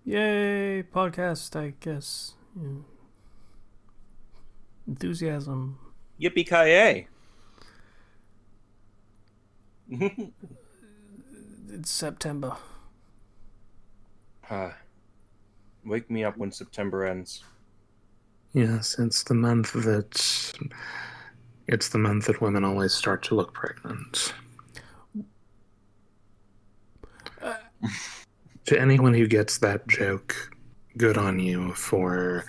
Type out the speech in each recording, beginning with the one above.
Yay, podcast, I guess. Yeah. Enthusiasm. Yippee ki It's September. Wake me up when September ends. Yes, it's the month that women always start to look pregnant. To anyone who gets that joke, good on you for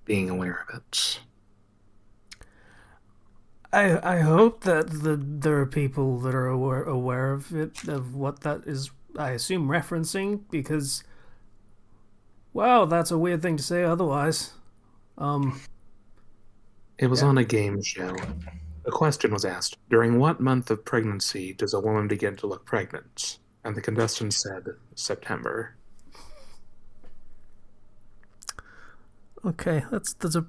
being aware of it. I hope that there are people that are aware of it, of what that is, I assume, referencing, because, wow, that's a weird thing to say otherwise. It was Yeah. on a game show. A question was asked, during what month of pregnancy does a woman begin to look pregnant? And the contestant said, September. Okay, that's a.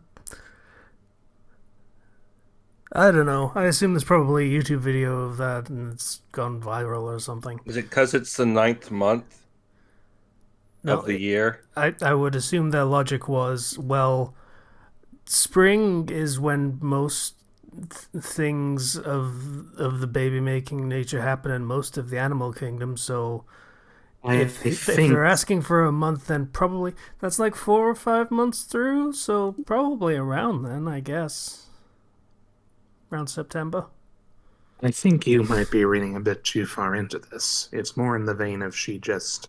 I don't know. I assume there's probably a YouTube video of that and it's gone viral or something. Is it because it's the ninth month No, of the year? I would assume their logic was, well, spring is when most things of the baby making nature happen in most of the animal kingdom. So I if think they're asking for a month, then probably that's like 4 or 5 months through. So probably around then, I guess, around September. I think you might be reading a bit too far into this. It's more in the vein of she just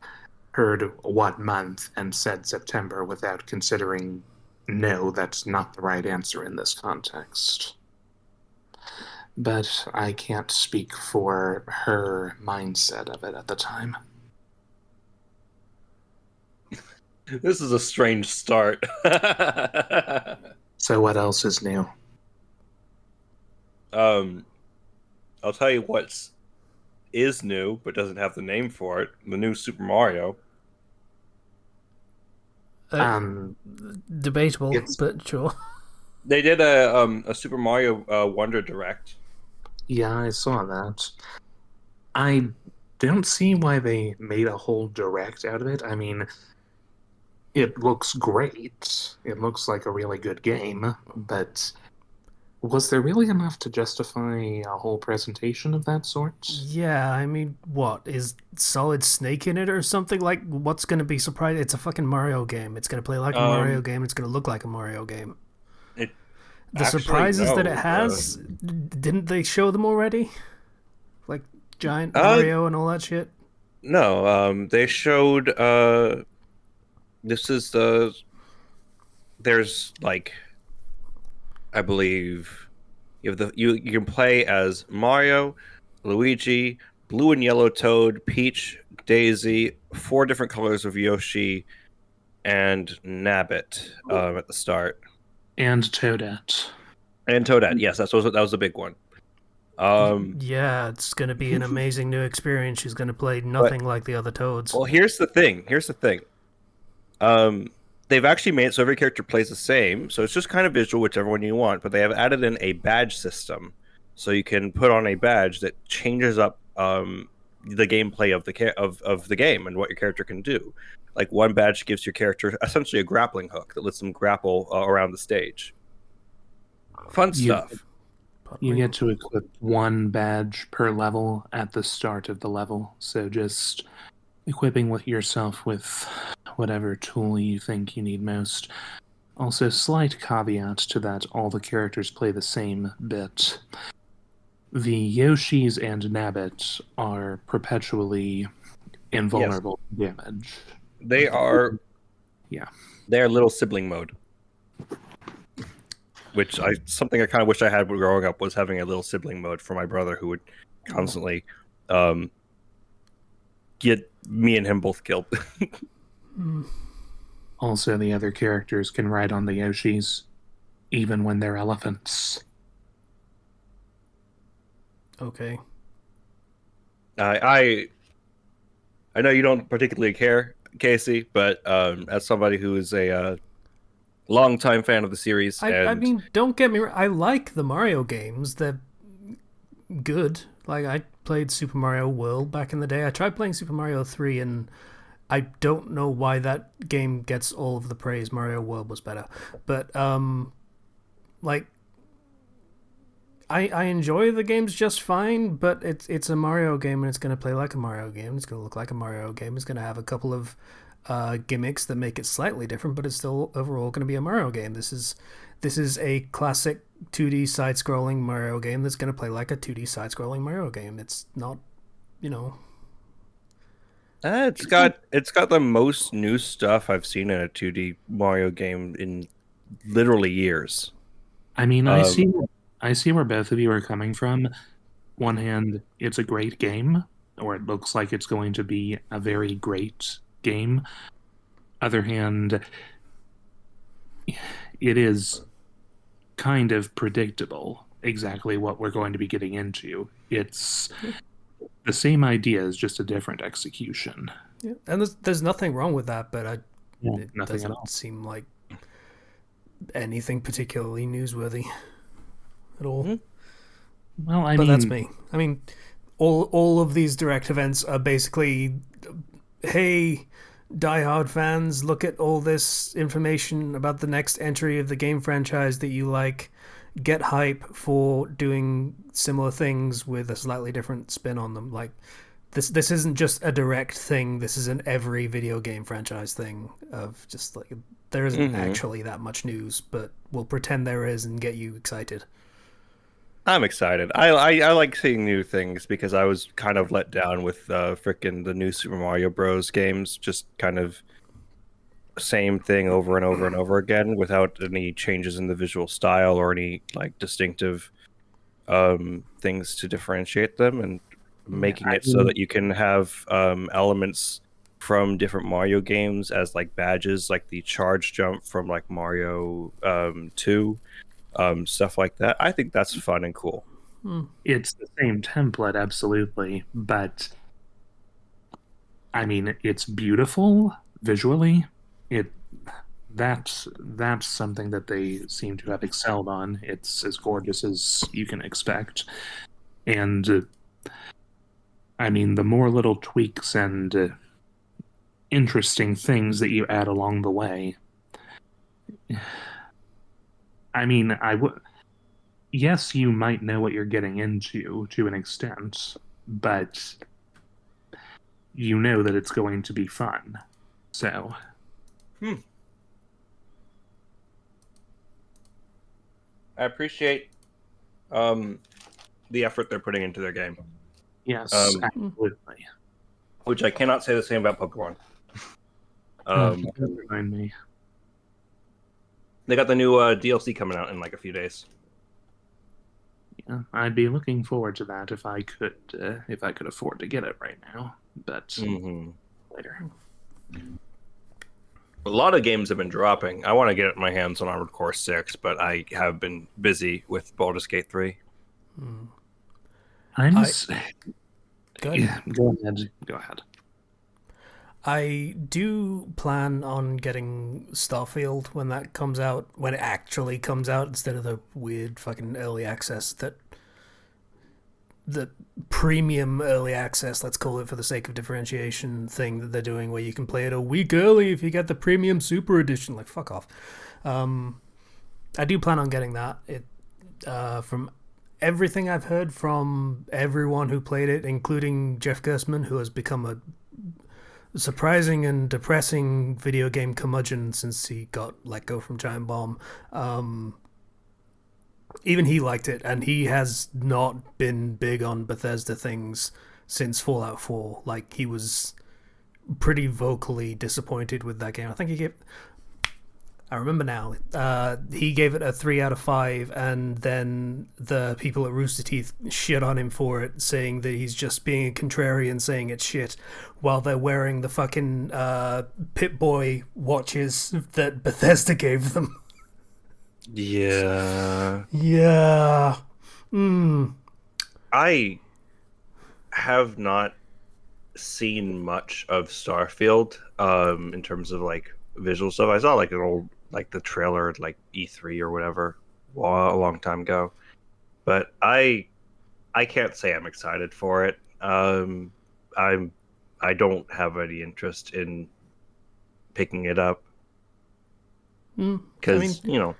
heard what month and said September without considering no, that's not the right answer in this context. But I can't speak for her mindset of it at the time. This is a strange start. So what else is new? I'll tell you what is new, but doesn't have the name for it. The new Super Mario. Um, Debatable, it's but sure. They did a Super Mario Wonder Direct. yeah, I saw that. I don't see why they made a whole direct out of it. I mean, it looks great. It looks like a really good game, but was there really enough to justify a whole presentation of that sort? Yeah, I mean, what is Solid Snake in it or something? Like, what's going to be surprising? It's a fucking Mario game. It's going to play like a Mario Um, game. It's going to look like a Mario game. it The actually surprises that it no. has, didn't they show them already? Like giant Uh, Mario and all that shit. no. They showed. This is There's like, I believe you can play as Mario, Luigi, Blue and Yellow Toad, Peach, Daisy, four different colors of Yoshi, and Nabbit at the start, And Toadette. and Toadette. Yes, that was a big one. Yeah, it's going to be an amazing new experience. She's going to play But nothing like the other Toads. well, here's the thing. Here's the thing. Um, they've actually made it so every character plays the same, so it's just kind of visual, whichever one you want. But they have added in a badge system, so you can put on a badge that changes up the gameplay of of the game and what your character can do. Like one badge gives your character essentially a grappling hook that lets them grapple around the stage. Fun You stuff. you get to equip one badge per level at the start of the level, so just equipping with yourself with whatever tool you think you need most. Also, slight caveat to that all the characters play the same bit. The Yoshis and Nabbit are perpetually Yes, invulnerable to damage. they are. Yeah. They're little sibling mode, which I something I kind of wish I had growing up was having a little sibling mode for my brother who would constantly um, get me and him both killed. Also, the other characters can ride on the Yoshis, even when they're elephants. Okay. I I know you don't particularly care, Casey, but as somebody who is a longtime fan of the series, I and mean, don't get me wrong. I like the Mario games. They're good. Like, played Super Mario World back in the day. I tried playing Super Mario 3, and I don't know why that game gets all of the praise. Mario World was better. But, like, I enjoy the games just fine, but it's a Mario game and it's going to play like a Mario game. It's going to look like a Mario game. It's going to have a couple of gimmicks that make it slightly different, but it's still overall going to be a Mario game. This is a classic 2D side-scrolling Mario game that's going to play like a 2D side-scrolling Mario game. It's not, you know. It's got the most new stuff I've seen in a 2D Mario game in literally years. I mean, I see where both of you are coming from. One hand, it's a great game, or it looks like it's going to be a very great game. Other hand, it is kind of predictable exactly what we're going to be getting into. It's the same idea, is just a different execution. Yeah. And there's nothing wrong with that, but it Nothing at all. doesn't seem like anything particularly newsworthy at all. Mm-hmm. Well, but that's me. I mean, all of these direct events are basically, hey, diehard fans, look at all this information about the next entry of the game franchise that you like. Get hype for doing similar things with a slightly different spin on them. Like, this isn't just a direct thing. This is an every video game franchise thing of just like, there isn't actually that much news, but we'll pretend there is and get you excited. I'm excited. I like seeing new things because I was kind of let down with frickin' the new Super Mario Bros. Games. Just kind of same thing over and over and over again without any changes in the visual style or any like distinctive things to differentiate them, and making it so that you can have elements from different Mario games as like badges, like the charge jump from like Mario 2. Stuff like that. I think that's fun and cool. It's the same template, absolutely, but I mean, it's beautiful visually. That's something that they seem to have excelled on. It's as gorgeous as you can expect, and I mean, the more little tweaks and interesting things that you add along the way. I mean, yes, you might know what you're getting into to an extent, but you know that it's going to be fun. So. I appreciate the effort they're putting into their game. Yes, absolutely. Which I cannot say the same about Pokemon. Don't remind me. They got the new DLC coming out in like a few days. Yeah, I'd be looking forward to that if I could afford to get it right now. But later. A lot of games have been dropping. I want to get my hands on Armored Core 6, but I have been busy with Baldur's Gate 3. Go ahead. I do plan on getting Starfield when that comes out, when it actually comes out, instead of the weird fucking early access the premium early access, let's call it for the sake of differentiation, thing that they're doing where you can play it a week early if you get the premium super edition. Like, fuck off. I do plan on getting that. From everything I've heard from everyone who played it, including Jeff Gersman, who has become a surprising and depressing video game curmudgeon since he got let go from Giant Bomb. Even he liked it, and he has not been big on Bethesda things since Fallout 4. Like, he was pretty vocally disappointed with that game. I think I remember now. He gave it a 3 out of 5, and then the people at Rooster Teeth shit on him for it, saying that he's just being a contrarian, saying it's shit, while they're wearing the fucking Pip-Boy watches that Bethesda gave them. Yeah. Yeah. I have not seen much of Starfield in terms of like visual stuff. I saw like an old like the trailer at like E3 or whatever a long time ago. But I I can't say I'm excited for it. I don't have any interest in picking it up I mean, because you know.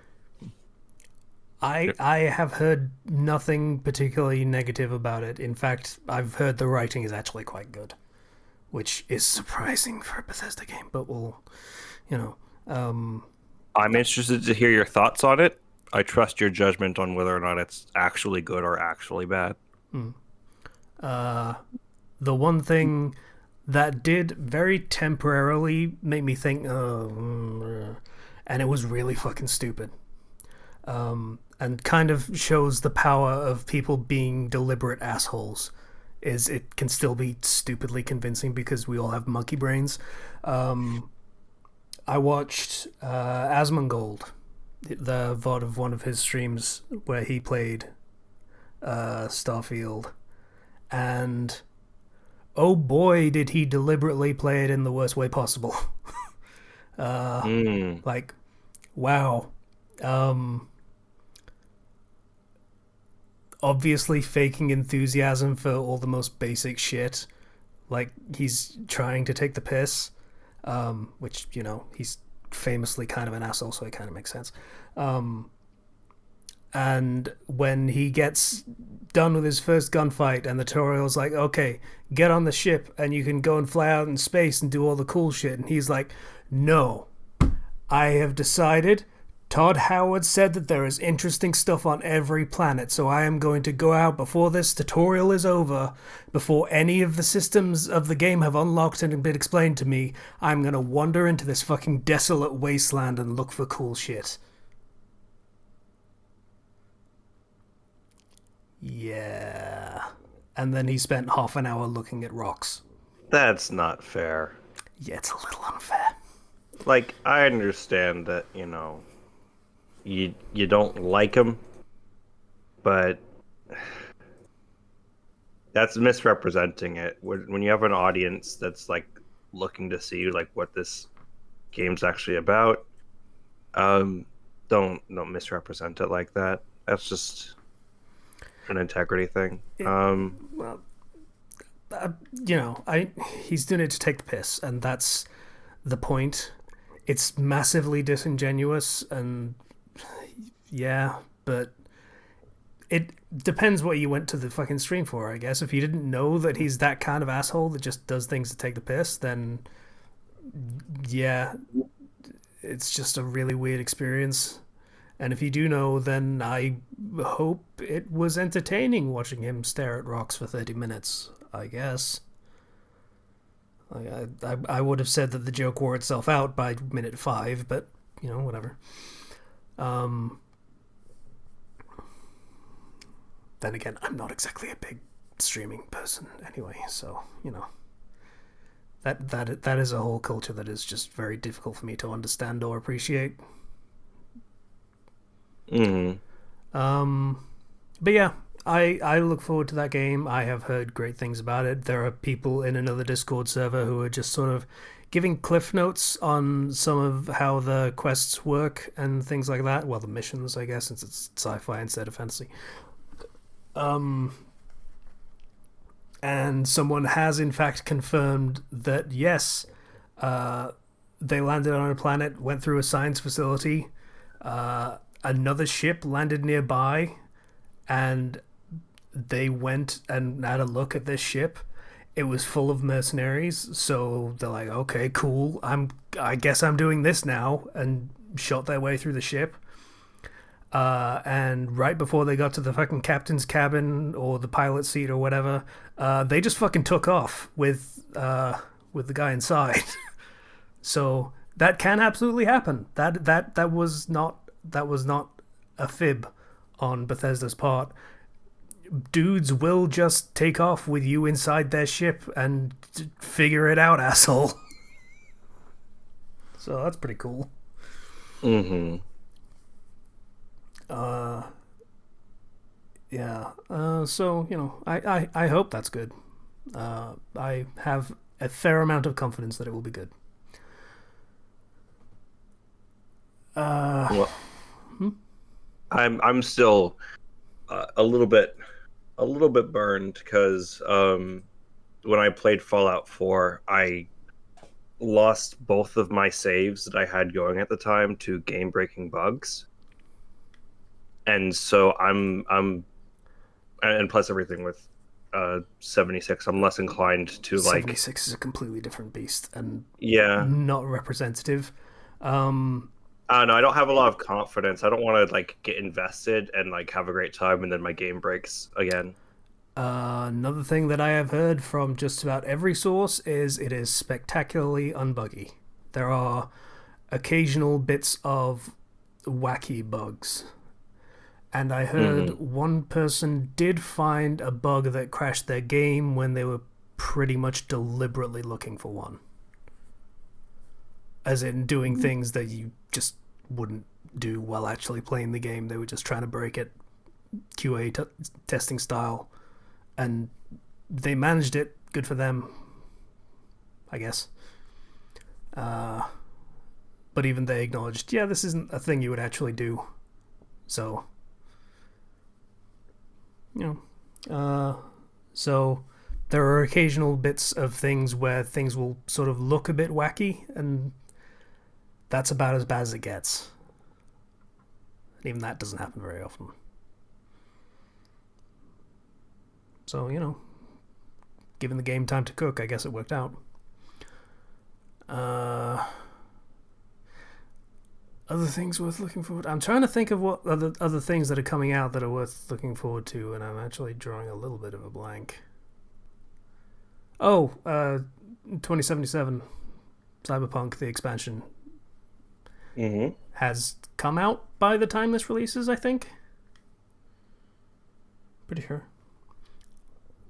I have heard nothing particularly negative about it. In fact, I've heard the writing is actually quite good, which is surprising for a Bethesda game. But we'll, you know, I'm interested to hear your thoughts on it. I trust your judgment on whether or not it's actually good or actually bad. the one thing that did very temporarily make me think, and it was really fucking stupid. And kind of shows the power of people being deliberate assholes. Is it can still be stupidly convincing because we all have monkey brains. I watched Asmongold, the VOD of one of his streams where he played Starfield, and oh boy, did he deliberately play it in the worst way possible. Like, wow. Obviously faking enthusiasm for all the most basic shit. Like, he's trying to take the piss, which, you know, he's famously kind of an asshole, so it kind of makes sense. And when he gets done with his first gunfight and the tutorial's like, okay, get on the ship and you can go and fly out in space and do all the cool shit, and he's like, no, I have decided Todd Howard said that there is interesting stuff on every planet, so I am going to go out before this tutorial is over, before any of the systems of the game have unlocked and been explained to me. I'm going to wander into this fucking desolate wasteland and look for cool shit. Yeah. And then he spent half an hour looking at rocks. That's not fair. Yeah, it's a little unfair. Like, I understand that, you know, you don't like him, but that's misrepresenting it. When you have an audience that's like looking to see like what this game's actually about, don't misrepresent it like that. That's just an integrity thing. Well, you know, he's doing it to take the piss, and that's the point. It's massively disingenuous, and yeah, but it depends what you went to the fucking stream for, I guess. If you didn't know that he's that kind of asshole that just does things to take the piss, then yeah, it's just a really weird experience. And if you do know, then I hope it was entertaining watching him stare at rocks for 30 minutes, I guess. I would have said that the joke wore itself out by minute 5, but, you know, whatever. Then again, I'm not exactly a big streaming person anyway, so, you know. That is a whole culture that is just very difficult for me to understand or appreciate. Mm-hmm. But yeah, I look forward to that game. I have heard great things about it. There are people in another Discord server who are just sort of giving cliff notes on some of how the quests work and things like that. Well, the missions, I guess, since it's sci-fi instead of fantasy. And someone has in fact confirmed that yes, they landed on a planet, went through a science facility, another ship landed nearby, and they went and had a look at this ship. It was full of mercenaries, so they're like, okay, cool, I guess I'm doing this now, and shot their way through the ship. And right before they got to the fucking captain's cabin or the pilot seat or whatever, they just fucking took off with the guy inside. So that can absolutely happen. That was not a fib on Bethesda's part. Dudes will just take off with you inside their ship and figure it out, asshole. So that's pretty cool. Mm-hmm. Yeah. So, you know, I hope that's good. I have a fair amount of confidence that it will be good. Well, I'm still a little bit a little bit burned because when I played Fallout 4, I lost both of my saves that I had going at the time to game-breaking bugs, and so and plus everything with 76, I'm less inclined to like. 76 is a completely different beast and Yeah. not representative. Um, No, I don't have a lot of confidence. I don't want to like get invested and like have a great time and then my game breaks again. Another thing that I have heard from just about every source is it is spectacularly unbuggy. There are occasional bits of wacky bugs. And I heard one person did find a bug that crashed their game when they were pretty much deliberately looking for one. As in doing things that you just wouldn't do while actually playing the game. They were just trying to break it QA testing style. And they managed it. Good for them, I guess. But even they acknowledged, yeah, this isn't a thing you would actually do. So, so there are occasional bits of things where things will sort of look a bit wacky, and that's about as bad as it gets. And even that doesn't happen very often. So, given the game time to cook, I guess it worked out. Other things worth looking forward. I'm trying to think of what other things that are coming out that are worth looking forward to, and I'm actually drawing a little bit of a blank. 2077 Cyberpunk, the expansion, has come out by the time this releases, I think. Pretty sure.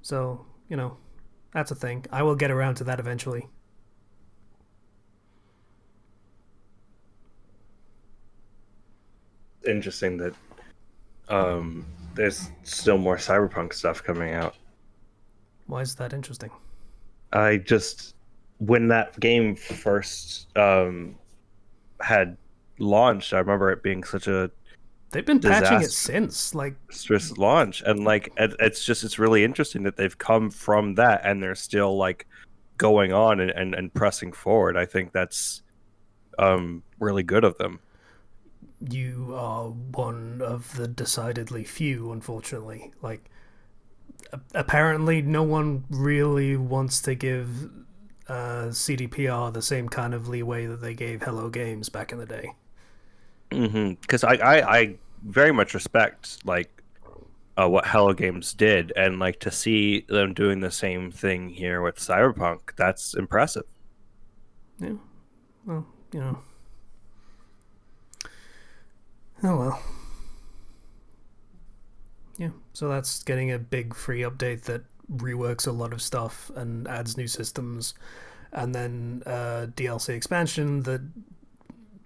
So, that's a thing. I will get around to that eventually. Interesting that there's still more Cyberpunk stuff coming out. Why is that interesting? When that game first had launched, I remember it being such a they've been patching it since, like stress launch, and like it's really interesting that they've come from that and they're still like going on and pressing forward. I think that's really good of them. You are one of the decidedly few, unfortunately. Like, apparently no one really wants to give CDPR the same kind of leeway that they gave Hello Games back in the day. Because I very much respect like what Hello Games did, and like to see them doing the same thing here with Cyberpunk, that's impressive. Yeah. Well, oh well. Yeah, so that's getting a big free update that reworks a lot of stuff and adds new systems, and then DLC expansion that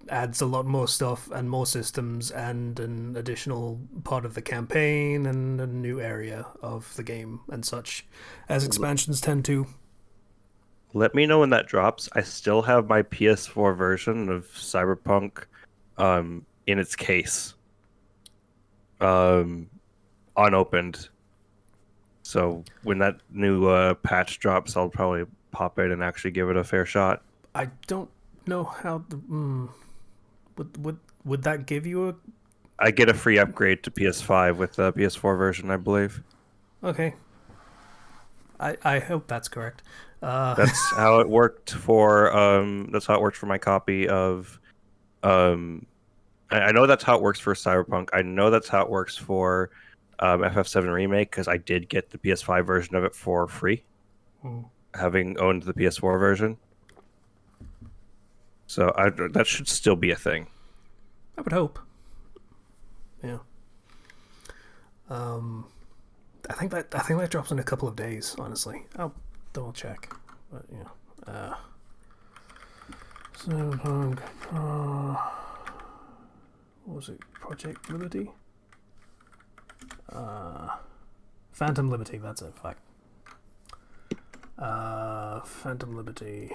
adds a lot more stuff and more systems and an additional part of the campaign and a new area of the game and such, as expansions tend to. Let me know when that drops. I still have my PS4 version of Cyberpunk in its case, unopened. So when that new patch drops, I'll probably pop in and actually give it a fair shot. I don't know how would that give you a... I get a free upgrade to PS5 with the PS4 version, I believe. Okay. I hope that's correct. That's how it worked for my copy of I know that's how it works for Cyberpunk. I know that's how it works for FF7 Remake, because I did get the PS5 version of it for free, having owned the PS4 version. So that should still be a thing. I would hope. Yeah. I think that drops in a couple of days. Honestly, I'll double check. But yeah. Cyberpunk. What was it? Project Liberty. Phantom Liberty. That's it. Fuck. Phantom Liberty.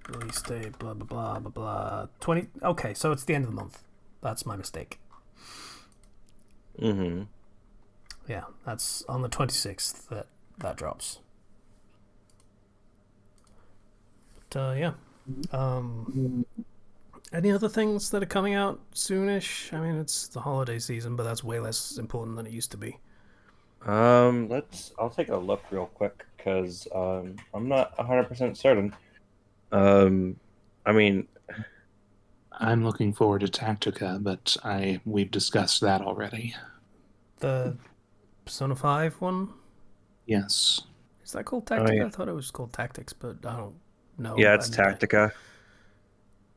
Release date, blah blah blah blah blah. 20. Okay, so it's the end of the month. That's my mistake. Mm-hmm. Yeah, that's on the 26th that drops. But yeah. Any other things that are coming out soonish? I mean, it's the holiday season, but that's way less important than it used to be. I'll take a look real quick because I'm not 100% certain. Um, I mean, I'm looking forward to Tactica, but we've discussed that already. The Persona 5 one? Yes. Is that called oh Tactica? yeah, I thought it was called Tactics, but I don't know. yeah, it's Tactica.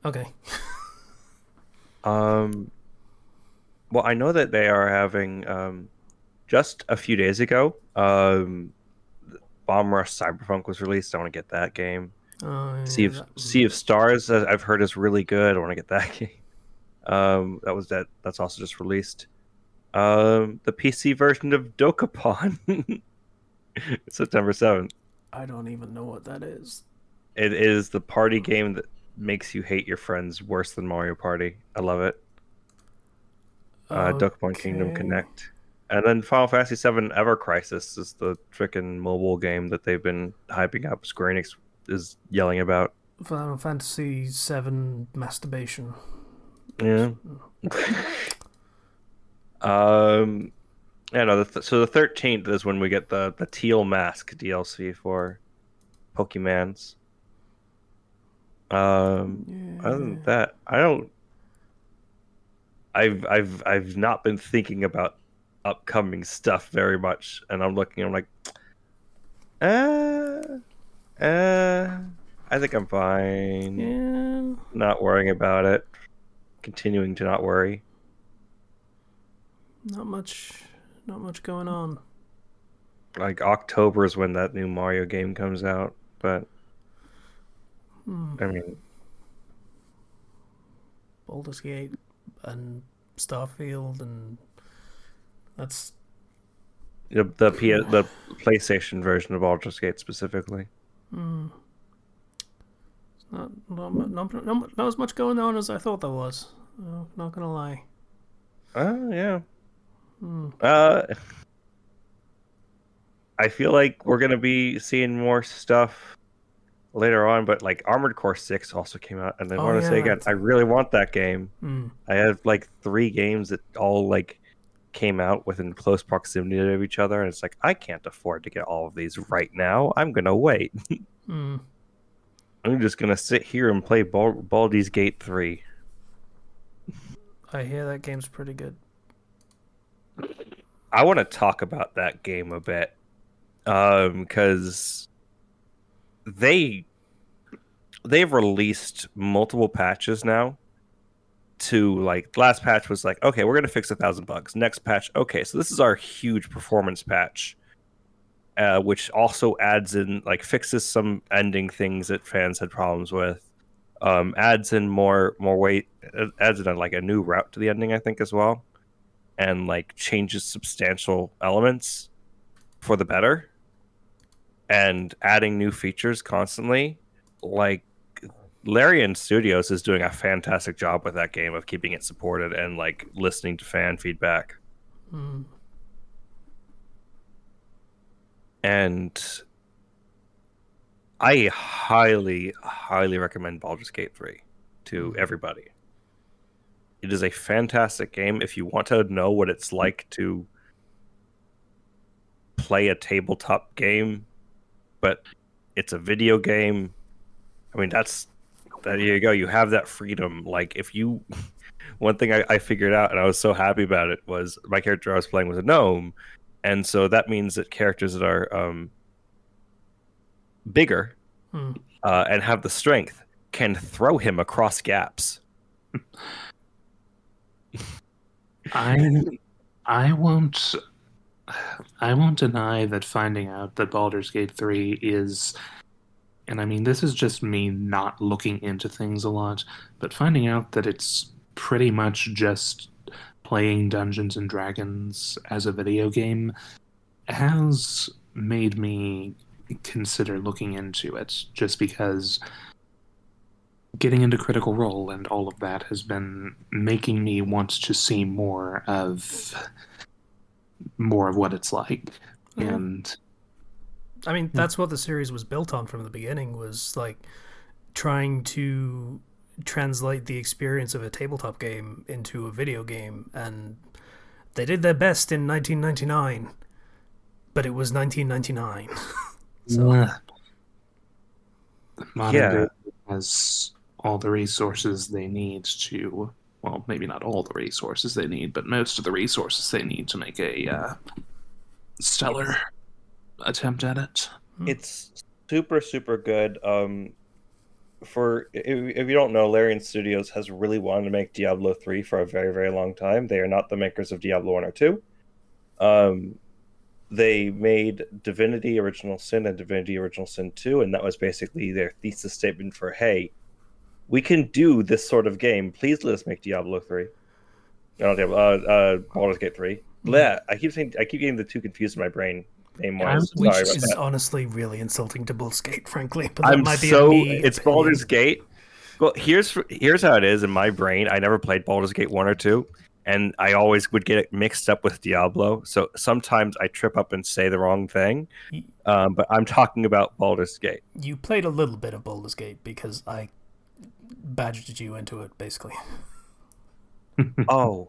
Okay. Um, well, I know that they are having just a few days ago. Bomb Rush Cyberpunk was released. I want to get that game. Yeah, that, Sea of Stars, I've heard is really good. I want to get that game. That's also just released. The PC version of Dokapon, September 7th. I don't even know what that is. It is the party game that makes you hate your friends worse than Mario Party. I love it. Dokapon Kingdom Okay. Connect. And then Final Fantasy VII Ever Crisis is the freaking mobile game that they've been hyping up. Square Enix is yelling about. Final Fantasy 7 Masturbation. Yeah. um. Yeah. No. So the 13th is when we get the Teal Mask DLC for Pokemans. Other than Yeah. that, I don't. I've not been thinking about upcoming stuff very much, and I'm looking. I'm like, uh, uh. I think I'm fine. Yeah. Not worrying about it. Continuing to not worry. Not much. Not much going on. Like October is when that new Mario game comes out, but I mean, Baldur's Gate and Starfield, and that's the PlayStation version of Baldur's Gate specifically. not as much going on as I thought there was. Not gonna lie. Oh yeah. Uh, I feel like we're gonna be seeing more stuff later on, but like Armored Core 6 also came out, and I Oh want to say yeah, again, that. I really want that game. Mm, I have like 3 games that all like came out within close proximity of each other, and it's like I can't afford to get all of these right now. I'm gonna wait. mm. I'm just gonna sit here and play Baldur's Gate 3. I hear that game's pretty good. I want to talk about that game a bit, because they they've released multiple patches now. To like last patch was like, okay, we're gonna fix 1,000 bugs. Next patch, okay, so this is our huge performance patch, which also adds in like fixes some ending things that fans had problems with. Adds in more weight, adds in like a new route to the ending, I think, as well, and like changes substantial elements for the better, and adding new features constantly. Like Larian Studios is doing a fantastic job with that game of keeping it supported and like listening to fan feedback. Mm. And I highly, highly recommend Baldur's Gate 3 to everybody. It is a fantastic game if you want to know what it's like to play a tabletop game, but it's a video game. I mean, there you go. You have that freedom. Like, if you, one thing I figured out, and I was so happy about it, was my character I was playing was a gnome, and so that means that characters that are bigger and have the strength can throw him across gaps. I I won't I won't deny that finding out that Baldur's Gate 3 is, and I mean this is just me not looking into things a lot, but finding out that it's pretty much just playing Dungeons and Dragons as a video game has made me consider looking into it, just because getting into Critical Role and all of that has been making me want to see more of more of what it's like. Yeah. And I mean, that's what the series was built on from the beginning, was like trying to translate the experience of a tabletop game into a video game, and they did their best in 1999, but it was 1999. So, modern Yeah, day has all the resources they need to, well, maybe not all the resources they need, but most of the resources they need to make a stellar it's attempt at it. it's super super good. For if you don't know, Larian Studios has really wanted to make Diablo 3 for a very very long time. They are not the makers of Diablo 1 or 2. Um, they made Divinity Original Sin and Divinity Original Sin 2, and that was basically their thesis statement for, hey, we can do this sort of game. Please let us make Diablo 3. No, Diablo, Baldur's Gate 3. Bleh. I keep getting the two confused in my brain name wise. Sorry which about is that. honestly really insulting to Baldur's Gate, frankly, but that I'm might be a so me it's opinion. Baldur's Gate. Well, here's how it is in my brain. I never played Baldur's Gate 1 or 2, and I always would get it mixed up with Diablo. So sometimes I trip up and say the wrong thing. But I'm talking about Baldur's Gate. You played a little bit of Baldur's Gate because I badgered you into it, basically. Oh,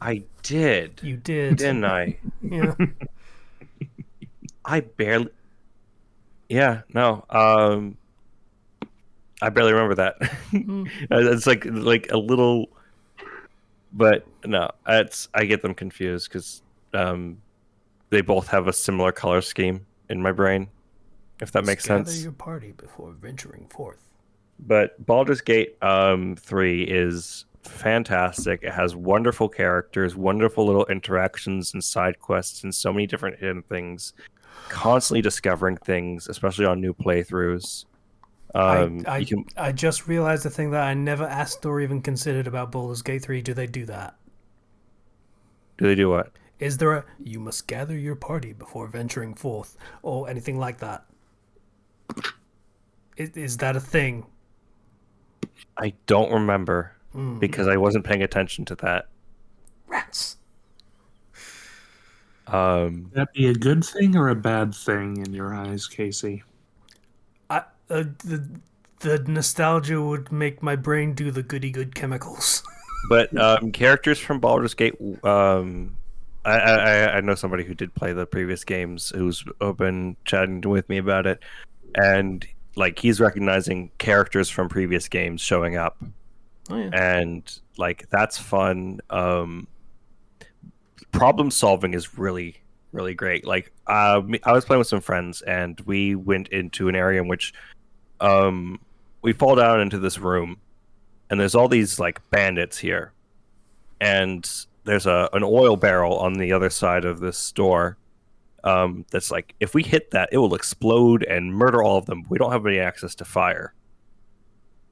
I did, You did. didn't I? Yeah. I barely. Yeah, no. I barely remember that. It's like a little, but no, it's I get them confused because they both have a similar color scheme in my brain, if that makes Gather sense. your party before venturing forth. But Baldur's Gate 3 is fantastic. It has wonderful characters, wonderful little interactions and side quests, and so many different hidden things. Constantly discovering things, especially on new playthroughs. I, You I can I just realized the thing that I never asked or even considered about Baldur's Gate 3. Do they do that? do they do what? Is there a you must gather your party before venturing forth or anything like that? Is that a thing? I don't remember because I wasn't paying attention to that. Rats. Um, Would that be a good thing or a bad thing in your eyes, Casey? I the nostalgia would make my brain do the goody good chemicals. but characters from Baldur's Gate, I know somebody who did play the previous games who's been chatting with me about it, and like he's recognizing characters from previous games showing up, Oh yeah. and like that's fun. Problem solving is really really great. Like I was playing with some friends, and we went into an area in which we fall down into this room, and there's all these like bandits here, and there's an oil barrel on the other side of this door. That's like if we hit that, it will explode and murder all of them. We don't have any access to fire.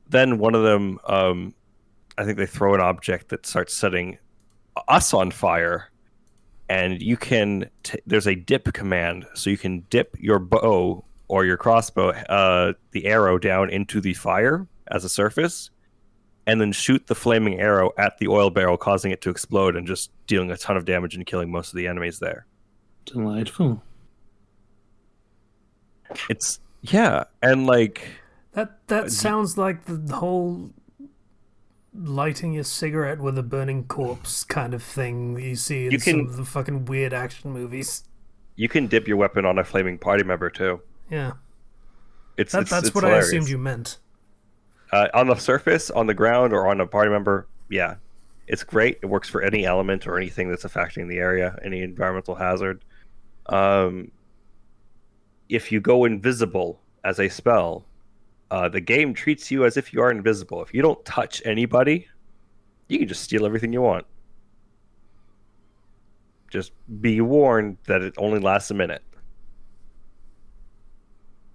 Then one of them, I think they throw an object that starts setting us on fire, and you can. There's a dip command, so you can dip your bow or your crossbow, the arrow down into the fire as a surface, and then shoot the flaming arrow at the oil barrel, causing it to explode and just dealing a ton of damage and killing most of the enemies there. Delightful. It's yeah, and like That sounds like the whole lighting a cigarette with a burning corpse kind of thing that you see in you some can of the fucking weird action movies. you can dip your weapon on a flaming party member too. Yeah. It's That's it's what I hilarious. assumed you meant. On the surface, on the ground, or on a party member, yeah, it's great. It works for any element or anything that's affecting the area, any environmental hazard. Um, if you go invisible as a spell, the game treats you as if you are invisible. If you don't touch anybody, you can just steal everything you want. Just be warned that it only lasts a minute.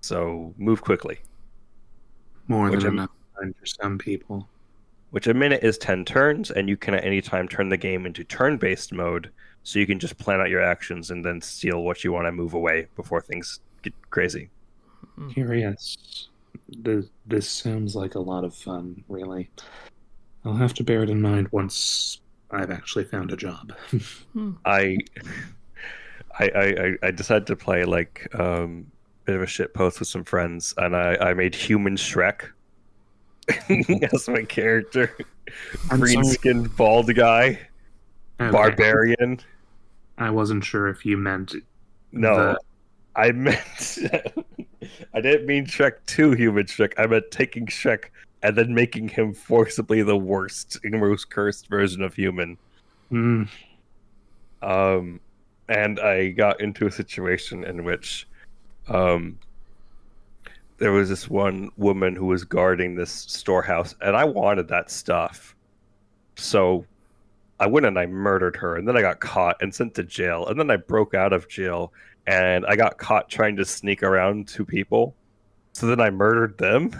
So move quickly. More Which than I'm- enough time for some people. Which a minute is 10 turns, and you can at any time turn the game into turn-based mode, so you can just plan out your actions and then steal what you want to move away before things get crazy. Curious. This sounds like a lot of fun, really. I'll have to bear it in mind once I've actually found a job. I I decided to play like bit of a shit post with some friends, and I made Human Shrek as my character. I'm Green sorry. skinned bald guy, Okay. barbarian. I wasn't sure if you meant No, the. I meant I didn't mean Shrek 2 Human Shrek. I meant taking Shrek and then making him forcibly the worst and most cursed version of human. Mm, Um, and I got into a situation in which um, there was this one woman who was guarding this storehouse, and I wanted that stuff. So I went and I murdered her, and then I got caught and sent to jail, and then I broke out of jail, and I got caught trying to sneak around two people. So then I murdered them.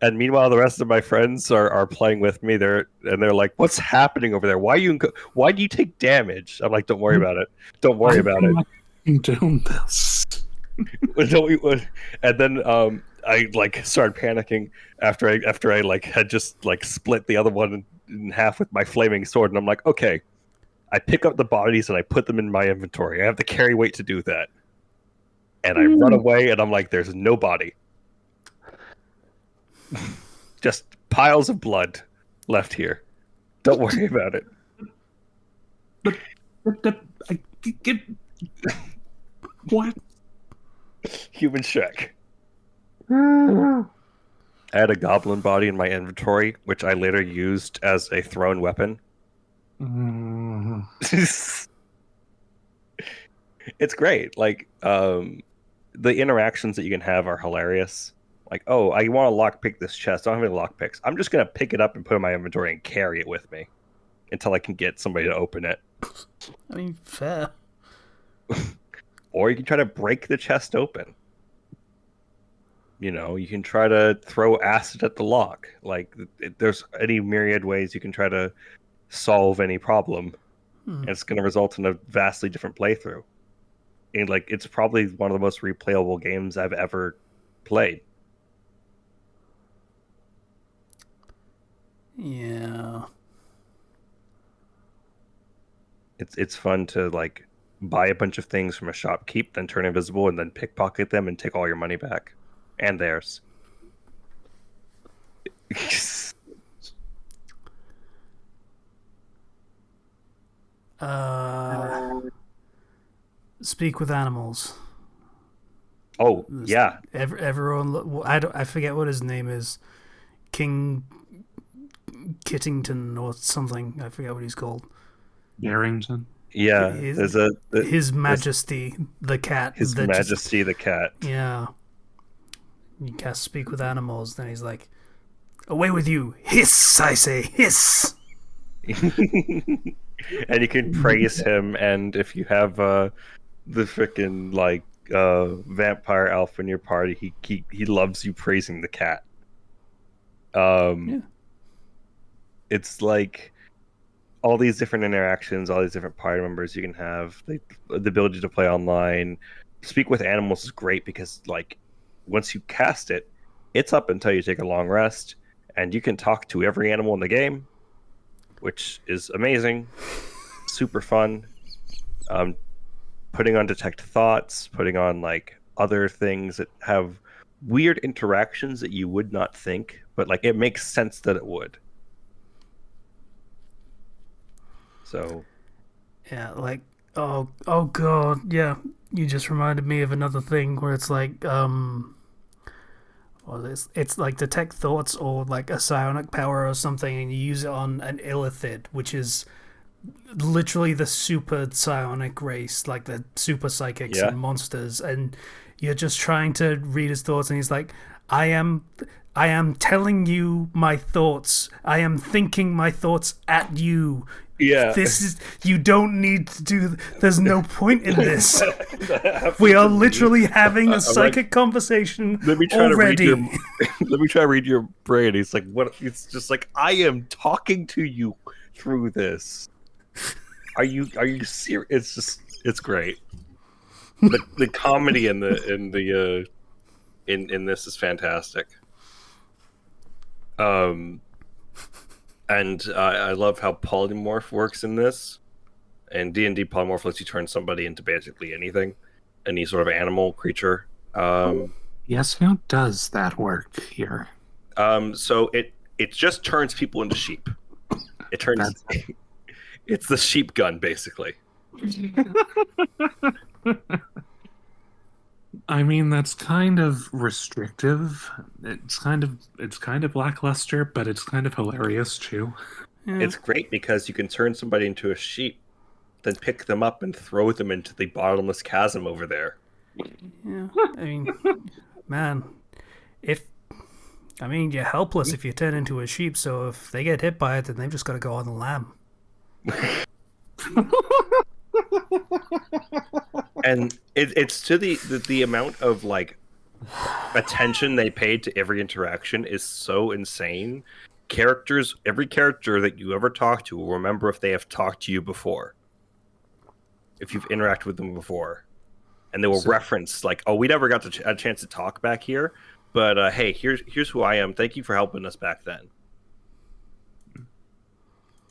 And meanwhile, the rest of my friends are playing with me. They're like, "What's happening over there? Why do you take damage?" I'm like, "Don't worry about it. Don't worry about it." I'm doing this. And then I like started panicking after I like had just like split the other one in half with my flaming sword, and I'm like, okay, I pick up the bodies and I put them in my inventory. I have the carry weight to do that, and I run away, and I'm like, there's no body, just piles of blood left here. Don't worry about it. I get what? Human Shrek. I had a goblin body in my inventory, which I later used as a thrown weapon. It's great. Like, the interactions that you can have are hilarious. Like, oh, I want to lockpick this chest. I don't have any lockpicks. I'm just gonna pick it up and put it in my inventory and carry it with me until I can get somebody to open it. I mean, fair. Or you can try to break the chest open. You know, you can try to throw acid at the lock. Like, there's any myriad ways you can try to solve any problem, and it's going to result in a vastly different playthrough. And like, it's probably one of the most replayable games I've ever played. Yeah. It's fun to like buy a bunch of things from a shopkeep, then turn invisible, and then pickpocket them and take all your money back and theirs. Speak with animals. Oh yeah, Everyone. I forget what his name is. King Kittington or something. I forget what he's called. Barrington. yeah. His Majesty the cat. His Majesty the cat. Yeah. You can't speak with animals. Then he's like, "Away with you! Hiss! I say, hiss!" And you can praise him, and if you have the freaking like vampire elf in your party, he loves you praising the cat. It's like all these different interactions, all these different party members you can have, the ability to play online. Speak with animals is great because like once you cast it, it's up until you take a long rest, and you can talk to every animal in the game, which is amazing, super fun. Putting on detect thoughts, putting on like other things that have weird interactions that you would not think, but like it makes sense that it would. So Yeah, like oh god, yeah. You just reminded me of another thing where it's like well, it's like detect thoughts or like a psionic power or something, and you use it on an illithid, which is literally the super psionic race, like the super psychics yeah, and monsters, and you're just trying to read his thoughts, and he's like, I am telling you my thoughts. I am thinking my thoughts at you. yeah. This is, you don't need to do, there's no point in this. We are literally having a psychic conversation Let me try already. to read your. Let me try to read your brain. He's like, what? It's just like I am talking to you through this. Are you serious? It's just, it's great. The comedy in this is fantastic. And I love how polymorph works in this. And D&D polymorph lets you turn somebody into basically anything, any sort of animal creature. Yes, how does that work here? So it just turns people into sheep. It turns That's it's the sheep gun basically. I mean, that's kind of restrictive. It's kind of lackluster, but it's kind of hilarious too. Yeah. It's great because you can turn somebody into a sheep, then pick them up and throw them into the bottomless chasm over there. Yeah. I mean, man, if you're helpless if you turn into a sheep. So if they get hit by it, then they've just got to go on the lamb. And it's to the amount of like attention they paid to every interaction is so insane. Every character that you ever talk to will remember if they have talked to you before, if you've interacted with them before, and they will reference like, "Oh, we never got a chance to talk back here, but hey, here's who I am. Thank you for helping us back then."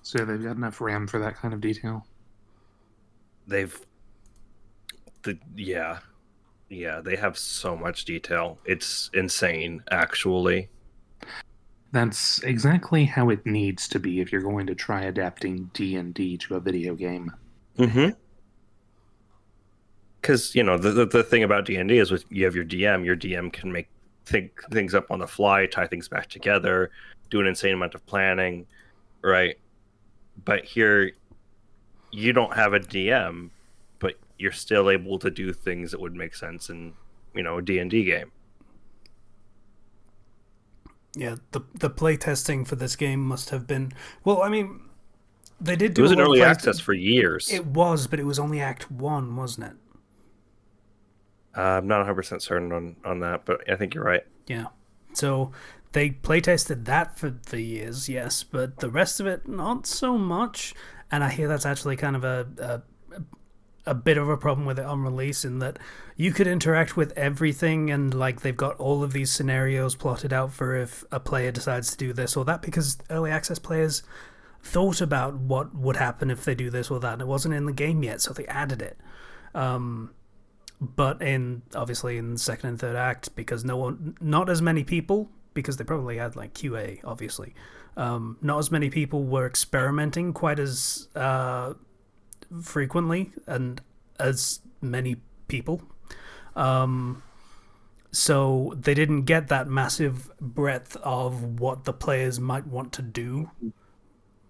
So they've got enough RAM for that kind of detail. Yeah, they have so much detail. It's insane, actually. That's exactly how it needs to be if you're going to try adapting D&D to a video game. Mm-hmm. Because the thing about D&D is with you have your DM. Your DM can think things up on the fly, tie things back together, do an insane amount of planning, right? But here, you don't have a DM, but you're still able to do things that would make sense in a D&D game. Yeah, the playtesting for this game must have been well. I mean, they did do. It was in early access for years. It was, but it was only Act 1, wasn't it? I'm not 100% certain on that, but I think you're right. Yeah. So they playtested that for the years, yes, but the rest of it, not so much. And I hear that's actually kind of a bit of a problem with it on release, in that you could interact with everything, and like they've got all of these scenarios plotted out for if a player decides to do this or that, because early access players thought about what would happen if they do this or that, and it wasn't in the game yet, so they added it. But obviously in the second and third act, because not as many people, because they probably had like QA, obviously, not as many people were experimenting quite as frequently and as many people. So they didn't get that massive breadth of what the players might want to do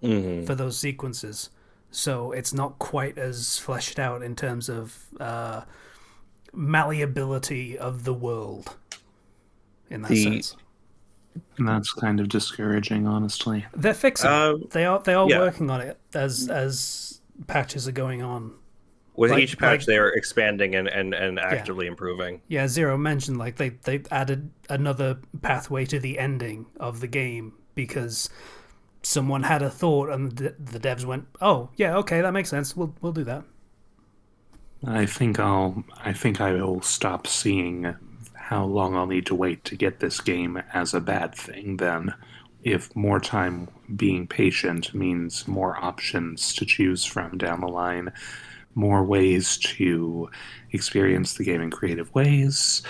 for those sequences. So it's not quite as fleshed out in terms of malleability of the world in that sense. And that's kind of discouraging, honestly. They're fixing it. They are yeah. working on it as patches are going on. With each patch, they are expanding and actively improving. Yeah, Zero mentioned like they added another pathway to the ending of the game because someone had a thought and the devs went, "Oh, yeah, okay, that makes sense. We'll do that." I think I will stop seeing how long I'll need to wait to get this game as a bad thing then. If more time being patient means more options to choose from down the line, more ways to experience the game in creative ways,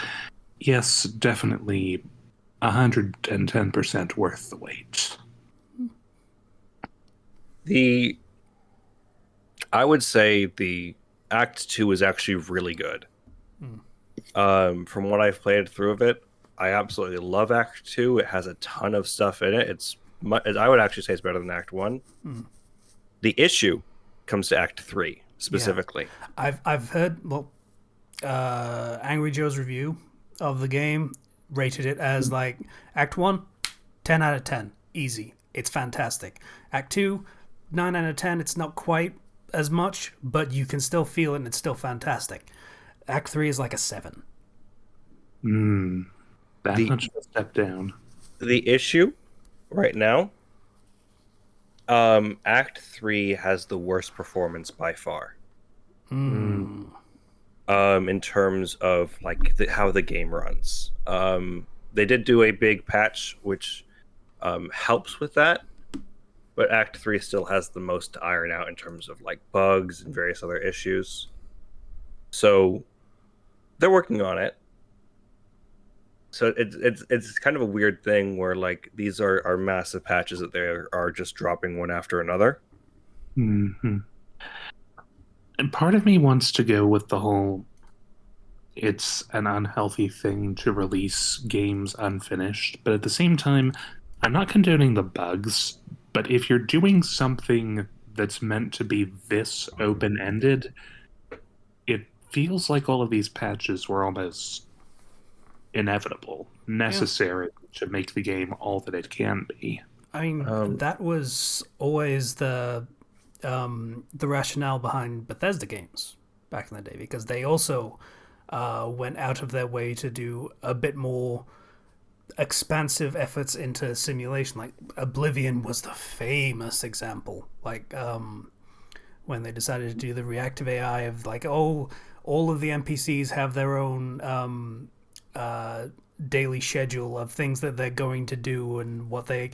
yes, definitely 110% worth the wait. I would say the Act 2 is actually really good. From what I've played through of it, I absolutely love Act 2. It has a ton of stuff in it. I would actually say it's better than Act 1. The issue comes to Act 3 specifically. Yeah. I've heard Angry Joe's review of the game rated it as like Act 1, 10 out of 10, easy. It's fantastic. Act 2, 9 out of 10. It's not quite as much, but you can still feel it and it's still fantastic. Act 3 is like a 7. That much of a step down. The issue right now, Act 3 has the worst performance by far. In terms of like how the game runs. They did do a big patch which helps with that, but Act 3 still has the most to iron out in terms of like bugs and various other issues. So they're working on it. So it's kind of a weird thing where like these are massive patches that they are just dropping one after another. Hmm. And part of me wants to go with the whole it's an unhealthy thing to release games unfinished, but at the same time, I'm not condoning the bugs, but if you're doing something that's meant to be this open-ended, it feels like all of these patches were almost inevitable, Yeah. necessary to make the game all that it can be. I mean, Um, that was always the rationale behind Bethesda games back in the day, because they also went out of their way to do a bit more expansive efforts into simulation. Like Oblivion was the famous example. Like when they decided to do the reactive AI of like, oh, all of the NPCs have their own daily schedule of things that they're going to do and what they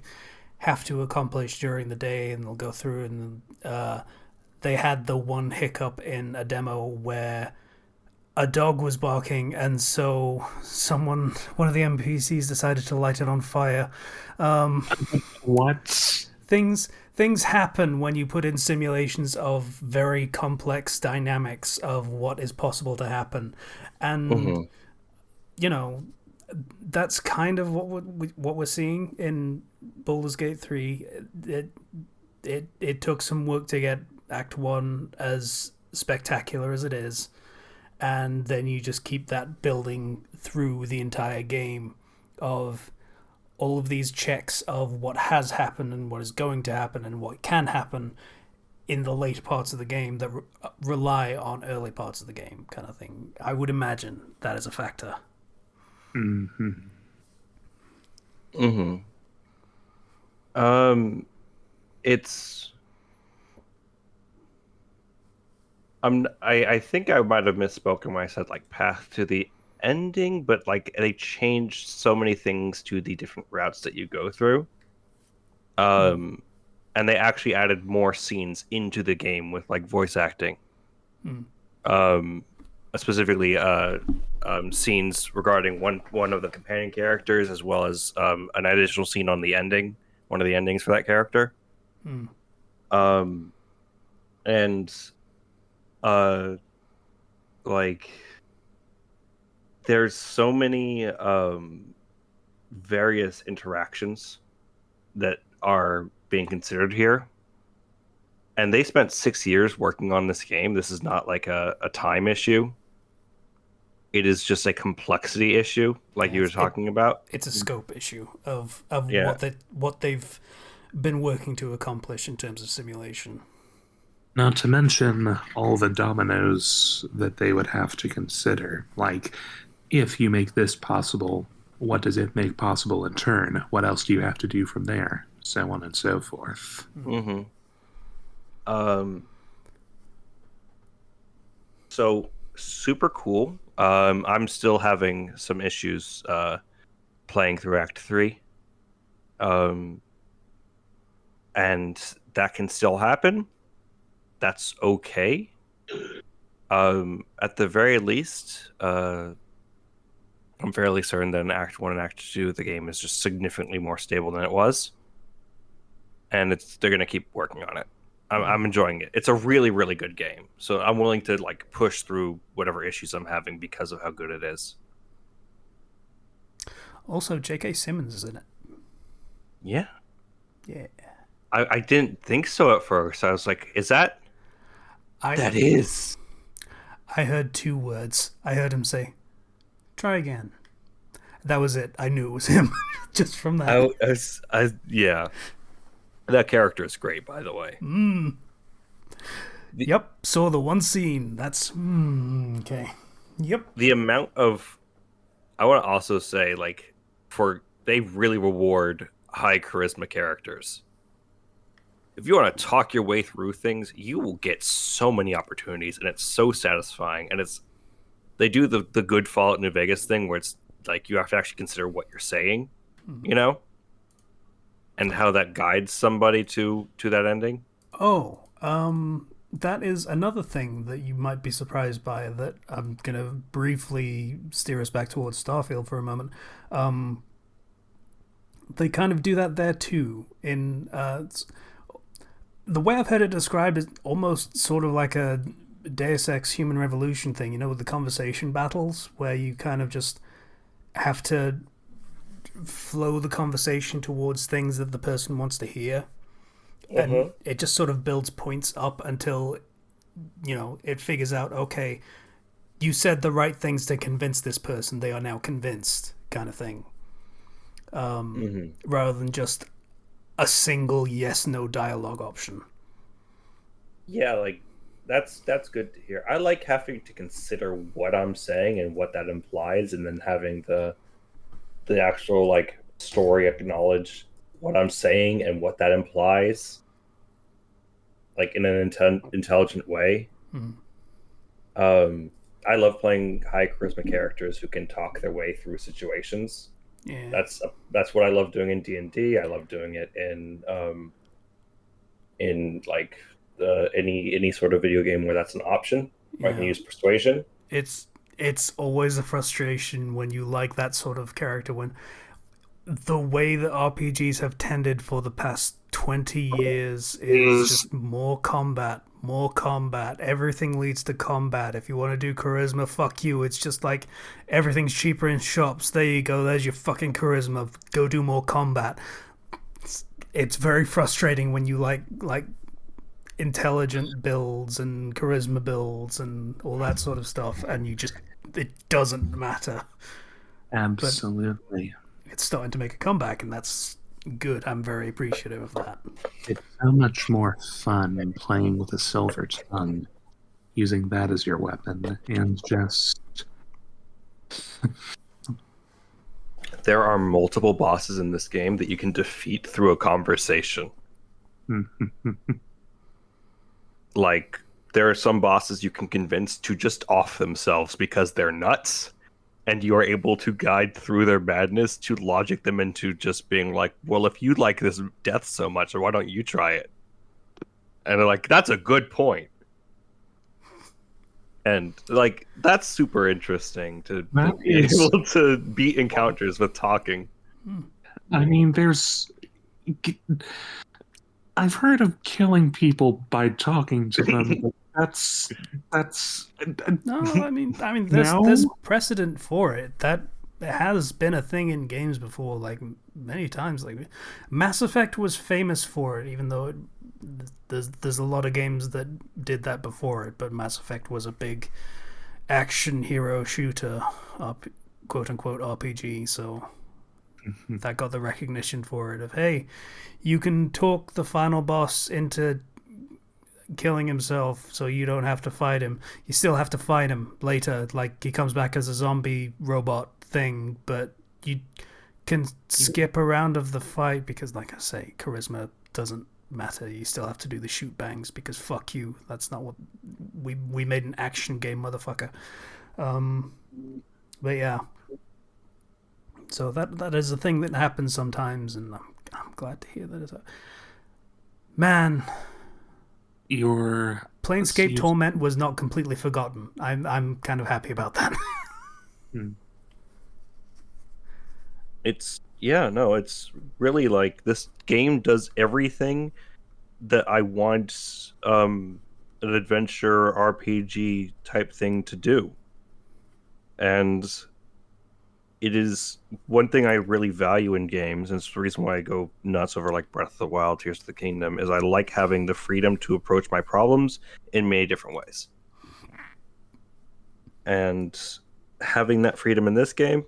have to accomplish during the day, and they'll go through and they had the one hiccup in a demo where a dog was barking, and so one of the NPCs, decided to light it on fire. What? Things happen when you put in simulations of very complex dynamics of what is possible to happen, and mhm. you know that's kind of what we're seeing in Baldur's Gate 3. It took some work to get Act 1 as spectacular as it is, and then you just keep that building through the entire game of all of these checks of what has happened and what is going to happen and what can happen in the late parts of the game that rely on early parts of the game, kind of thing. I would imagine that is a factor. Hmm. Mhm. Um, it's I think I might have misspoken when I said like path to the ending, but like they changed so many things to the different routes that you go through. Mm. Um, and they actually added more scenes into the game with like voice acting. Mm. Um, specifically scenes regarding one of the companion characters, as well as an additional scene on the ending, one of the endings for that character. Mm. Um, and uh, like there's so many various interactions that are being considered here, and they spent 6 years working on this game. This is not like a time issue. It is just a complexity issue, like Yeah, you were talking about. it's a scope issue of Yeah. what they've been working to accomplish in terms of simulation. Not to mention all the dominoes that they would have to consider. Like, if you make this possible, what does it make possible in turn? What else do you have to do from there? So on and so forth. Mm. Hmm. Um, so super cool. I'm still having some issues playing through Act 3. Um, and that can still happen. That's okay. At the very least, I'm fairly certain that in Act 1 and Act 2, the game is just significantly more stable than it was. And they're going to keep working on it. Mm. I'm enjoying it. It's a really, really good game. So I'm willing to like push through whatever issues I'm having because of how good it is. Also, J.K. Simmons is in it. Yeah. Yeah, I didn't think so at first. I was like, is that I that is? I heard two words. I heard him say, "Try again." That was it. I knew it was him just from that. Yeah. That character is great, by the way. Mm. The, Yep. Saw the one scene. That's okay. Yep. the amount of I want to also say like for they really reward high charisma characters. If you want to talk your way through things, you will get so many opportunities, and it's so satisfying. And they do the good Fallout New Vegas thing where it's like you have to actually consider what you're saying, Mm. you know. and how that guides somebody to that ending? Oh, that is another thing that you might be surprised by. That I'm gonna briefly steer us back towards Starfield for a moment. Um, they kind of do that there too. In the way I've heard it described is almost sort of like a Deus Ex Human Revolution thing. You know, with the conversation battles where you kind of just have to flow the conversation towards things that the person wants to hear, and it just sort of builds points up until it figures out, okay, you said the right things to convince this person, they are now convinced, kind of thing, rather than just a single yes no dialogue option. Yeah, like that's good to hear. I like having to consider what I'm saying and what that implies, and then having the actual like story acknowledge what I'm saying and what that implies, like in an intelligent way. I love playing high charisma characters who can talk their way through situations. Yeah, That's what I love doing in D&D. I love doing it in like any sort of video game where that's an option. Where I can yeah. use persuasion. It's always a frustration when you like that sort of character, when the way that RPGs have tended for the past 20 years is Is just more combat, more combat. Everything leads to combat. If you want to do charisma, fuck you. It's just like everything's cheaper in shops. There you go. There's your fucking charisma. Go do more combat. It's very frustrating when you like intelligent builds and charisma builds and all that sort of stuff, and it doesn't matter. But absolutely. it's starting to make a comeback, and that's good. I'm very appreciative of that. It's so much more fun playing with a silver tongue, using that as your weapon, and just There are multiple bosses in this game that you can defeat through a conversation. Like, there are some bosses you can convince to just off themselves because they're nuts, and you are able to guide through their madness to logic them into just being like, well, if you like this death so much, why don't you try it? And they're like, that's a good point. And like, that's super interesting to That be is- able to beat encounters with talking. I mean, I've heard of killing people by talking to them, but that's No, I mean, No? there's precedent for it. That has been a thing in games before, like many times. Like Mass Effect was famous for it, even though there's a lot of games that did that before it. But Mass Effect was a big action hero shooter, quote unquote RPG. So that got the recognition for it. Of, hey, you can talk the final boss into killing himself, so you don't have to fight him. You still have to fight him later, like he comes back as a zombie robot thing, but you can skip a round of the fight because, like I say, charisma doesn't matter. You still have to do the shoot bangs because fuck you. That's not what we made an action game, motherfucker. But yeah, so that is a thing that happens sometimes, and I'm glad to hear that. Man, your Planescape Torment was not completely forgotten. I'm kind of happy about that. It's it's really like this game does everything that I want an adventure RPG type thing to do. And it is one thing I really value in games, and it's the reason why I go nuts over like Breath of the Wild, Tears of the Kingdom, is I like having the freedom to approach my problems in many different ways. And having that freedom in this game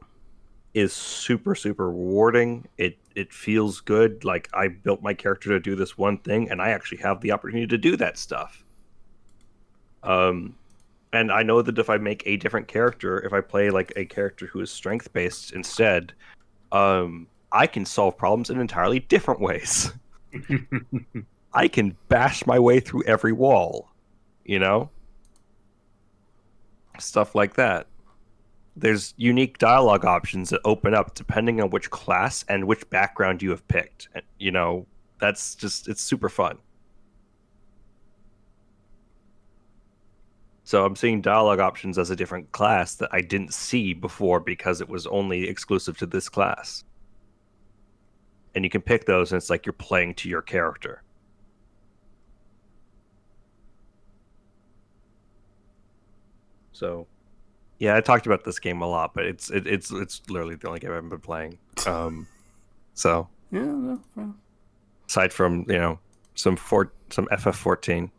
is super, super rewarding. It feels good. Like, I built my character to do this one thing, and I actually have the opportunity to do that stuff. And I know that if I make a different character, if I play like a character who is strength based instead, I can solve problems in entirely different ways. I can bash my way through every wall, stuff like that. there's unique dialogue options that open up depending on which class and which background you have picked. You know, that's just it's super fun. So I'm seeing dialogue options as a different class that I didn't see before because it was only exclusive to this class. And you can pick those, and it's like you're playing to your character. So, yeah, I talked about this game a lot, but it's literally the only game I've been playing. So Yeah, no, well, aside from some FF14,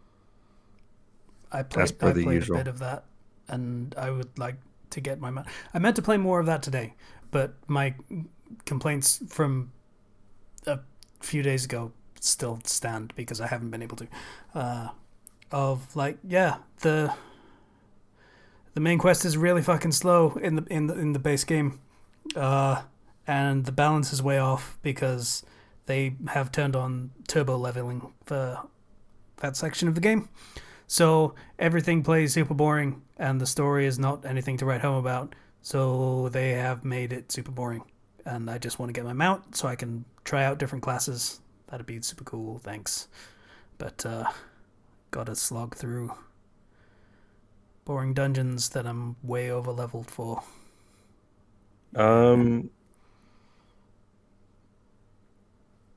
I as per the played usual. a bit of that, and I would like to get my. I meant to play more of that today, but my complaints from a few days ago still stand because I haven't been able to. Of like, yeah, the main quest is really fucking slow in the base game, and the balance is way off because they have turned on turbo leveling for that section of the game. So everything plays super boring, and the story is not anything to write home about. So they have made it super boring, and I just want to get my mount so I can try out different classes. That'd be super cool. Thanks, but gotta slog through boring dungeons that I'm way over leveled for.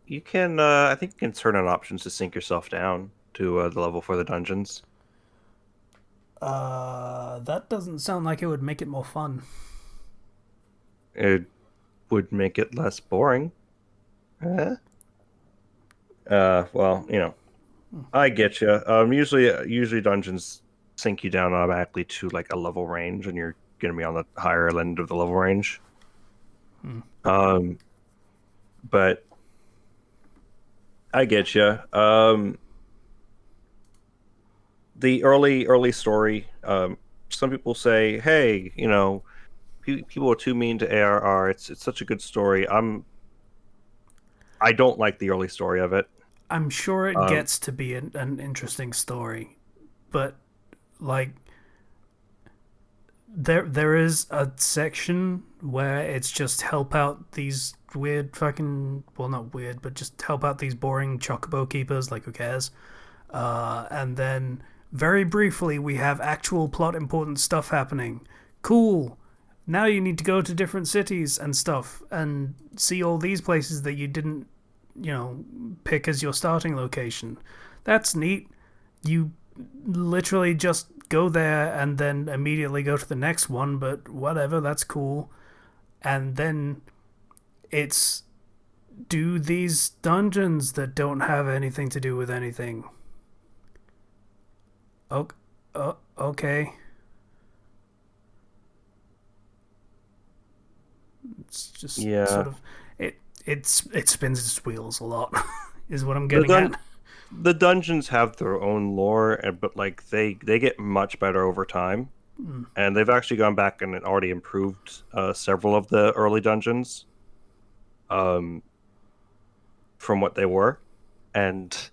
You can I think you can turn on options to sink yourself down to the level for the dungeons. That doesn't sound like it would make it more fun. It would make it less boring. Well, I get you. Usually dungeons sink you down automatically to like a level range, and you're going to be on the higher end of the level range. But I get you. The early story. Some people say, "Hey, people are too mean to ARR. It's such a good story." I don't like the early story of it. I'm sure it gets to be an interesting story, but like there is a section where it's just help out these weird fucking, well, not weird, but just help out these boring chocobo keepers, like who cares? And then very briefly we have actual plot important stuff happening. Cool. Now you need to go to different cities and stuff and see all these places that you didn't, pick as your starting location. That's neat. You literally just go there and then immediately go to the next one, but whatever, that's cool. And then it's do these dungeons that don't have anything to do with anything. Okay. It's just sort of it spins its wheels a lot, is what I'm getting at. The dungeons have their own lore, but like they get much better over time, and they've actually gone back and already improved several of the early dungeons, from what they were, and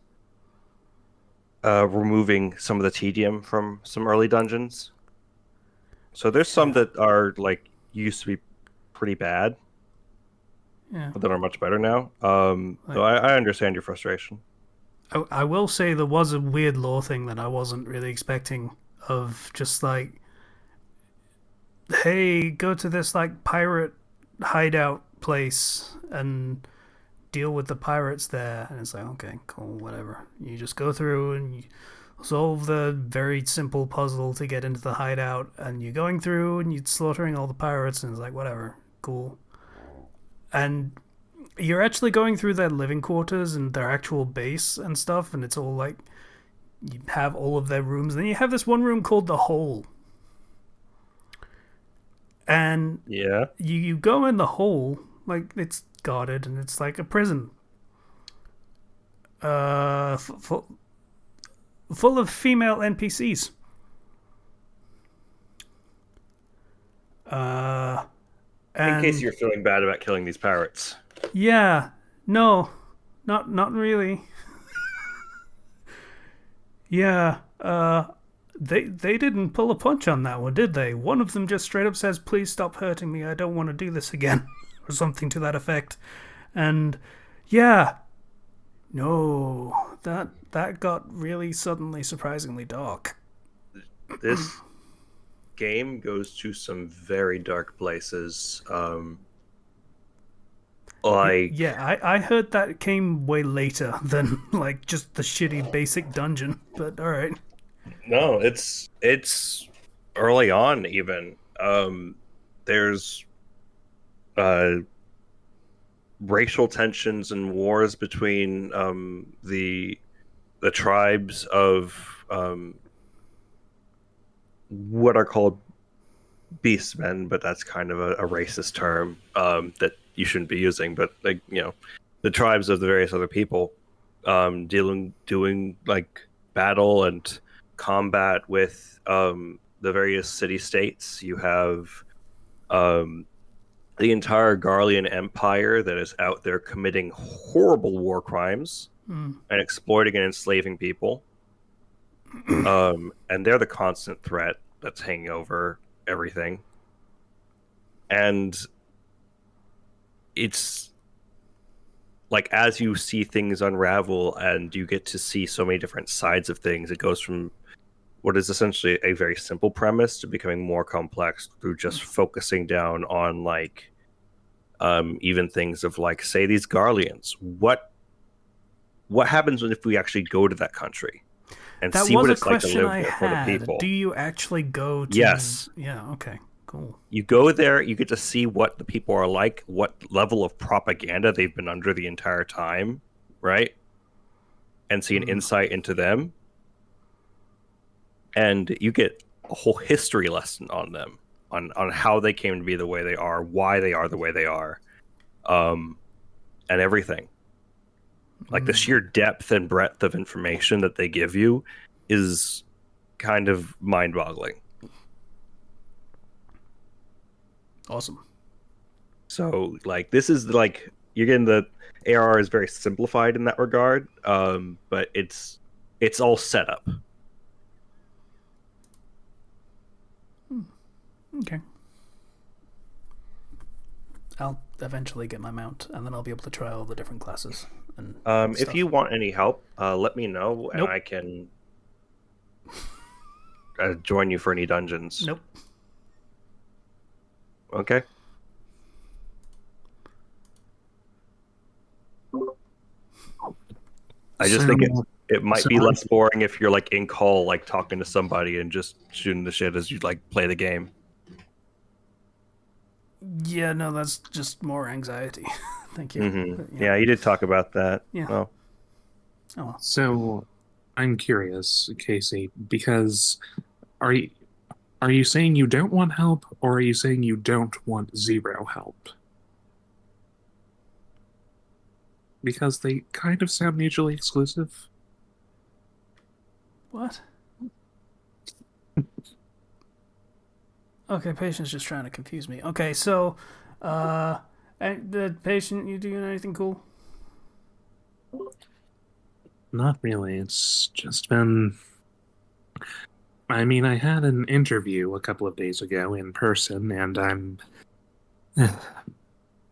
removing some of the tedium from some early dungeons. So there's some that are like used to be pretty bad, but that are much better now. So I understand your frustration. I will say there was a weird lore thing that I wasn't really expecting, of just like, hey, go to this like pirate hideout place and deal with the pirates there. And it's like, okay, cool, whatever. You just go through and you solve the very simple puzzle to get into the hideout, and you're going through and you're slaughtering all the pirates, and it's like, whatever, cool. And you're actually going through their living quarters and their actual base and stuff, and it's all like, you have all of their rooms, and then you have this one room called the Hole. And you go in the hole, like it's guarded, and it's like a prison. Full of female NPCs. In case you're feeling bad about killing these pirates. Yeah, no, not really. Yeah, They didn't pull a punch on that one, did they? One of them just straight up says, "Please stop hurting me. I don't want to do this again," or something to that effect. And yeah, no, that got really suddenly surprisingly dark. This game goes to some very dark places. I heard that came way later than like just the shitty basic dungeon. But all right. No, it's early on even. There's uh racial tensions and wars between the tribes of what are called beastmen, but that's kind of a racist term that you shouldn't be using. But like the tribes of the various other people doing like battle and combat with the various city states. You have the entire Garlean Empire that is out there committing horrible war crimes and exploiting and enslaving people. And they're the constant threat that's hanging over everything. And it's like as you see things unravel and you get to see so many different sides of things, it goes from what is essentially a very simple premise to becoming more complex through just focusing down on like even things of like, say, these Garleans. What happens if we actually go to that country and That see was what a it's like to question live I there for the had. people? Do you actually go to? Yes. Yeah. Okay. Cool. You go there, you get to see what the people are like, what level of propaganda they've been under the entire time, right? And see an insight into them. And you get a whole history lesson on them, on how they came to be the way they are, why they are the way they are, and everything. Like the sheer depth and breadth of information that they give you is kind of mind-boggling. Awesome. So like this is like you're getting the ARR is very simplified in that regard, but it's all set up. Okay. I'll eventually get my mount, and then I'll be able to try all the different classes. And if you want any help, let me know, and Nope. I can join you for any dungeons. Nope. Okay. I just think it might be less boring if you're like in call, like talking to somebody and just shooting the shit as you like play the game. Yeah, no, that's just more anxiety. Thank you. Mm-hmm. But, yeah, you did talk about that. Yeah. Well. Oh, well. So, I'm curious, Casey, because are you saying you don't want help, or are you saying you don't want zero help? Because they kind of sound mutually exclusive. What? Okay, patient's just trying to confuse me. Okay, so, the patient, you doing anything cool? Not really. It's just been. I mean, I had an interview a couple of days ago in person, and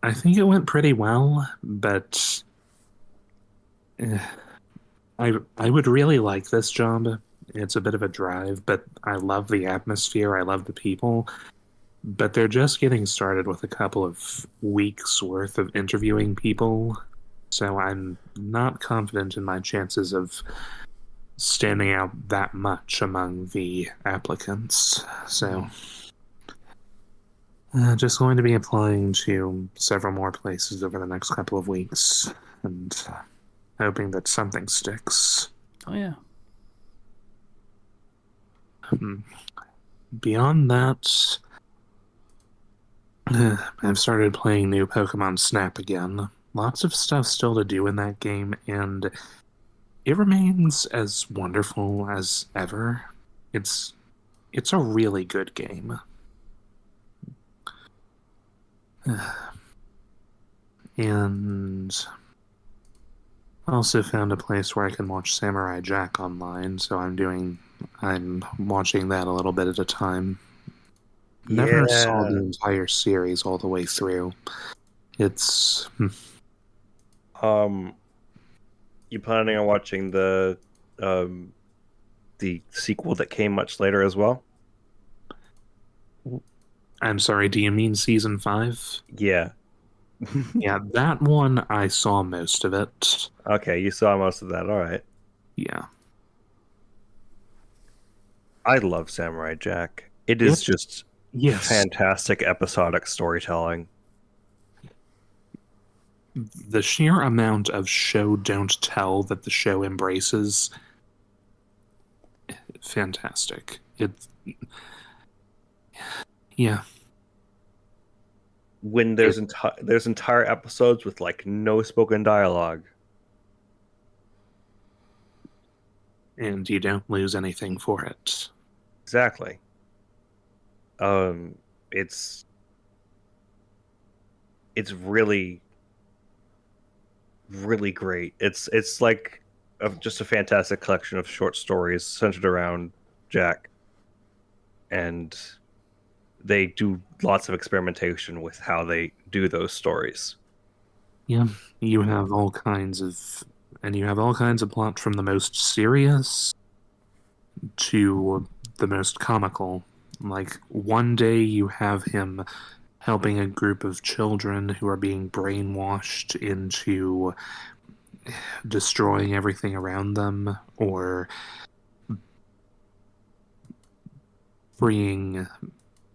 I think it went pretty well, but I would really like this job. It's a bit of a drive, but I love the atmosphere. I love the people. But they're just getting started with a couple of weeks worth of interviewing people, so I'm not confident in my chances of standing out that much among the applicants. So, just going to be applying to several more places over the next couple of weeks and hoping that something sticks. Oh, yeah. Beyond that, I've started playing new Pokemon Snap again. Lots of stuff still to do in that game, and it remains as wonderful as ever. It's a really good game. And Also found a place where I can watch Samurai Jack online, so I'm watching that a little bit at a time. Never saw the Yeah. entire series all the way through. It's Um, you planning on watching um the sequel that came much later as well? I'm sorry, do you mean season 5? Yeah. Yeah, that one I saw most of it. Okay, you saw most of that. All right. Yeah. I love Samurai Jack. It It is just yes. fantastic episodic storytelling. The sheer amount of show don't tell that the show embraces, fantastic. Yeah. When It, there's entire episodes with like no spoken dialogue. and you don't lose anything for it. Exactly. Um, it's it's really really great. It's like just a fantastic collection of short stories centered around Jack, and they do lots of experimentation with how they do those stories. Yeah. You have all kinds of and you have all kinds of plot from the most serious to the most comical. Like one day you have him helping a group of children who are being brainwashed into destroying everything around them or freeing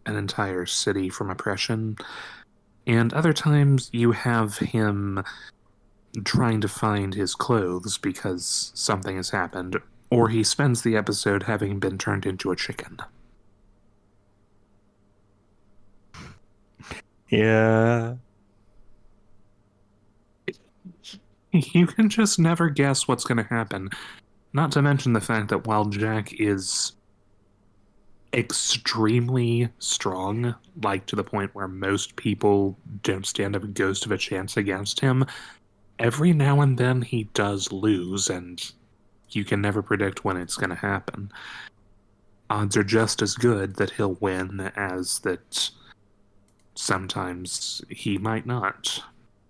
an entire city from oppression. And other times you have him trying to find his clothes because something has happened, or he spends the episode having been turned into a chicken. Yeah. You can just never guess what's going to happen. Not to mention the fact that while Jack is extremely strong, like to the point where most people don't stand a ghost of a chance against him, every now and then he does lose, and you can never predict when it's going to happen. Odds are just as good that he'll win as that sometimes he might not.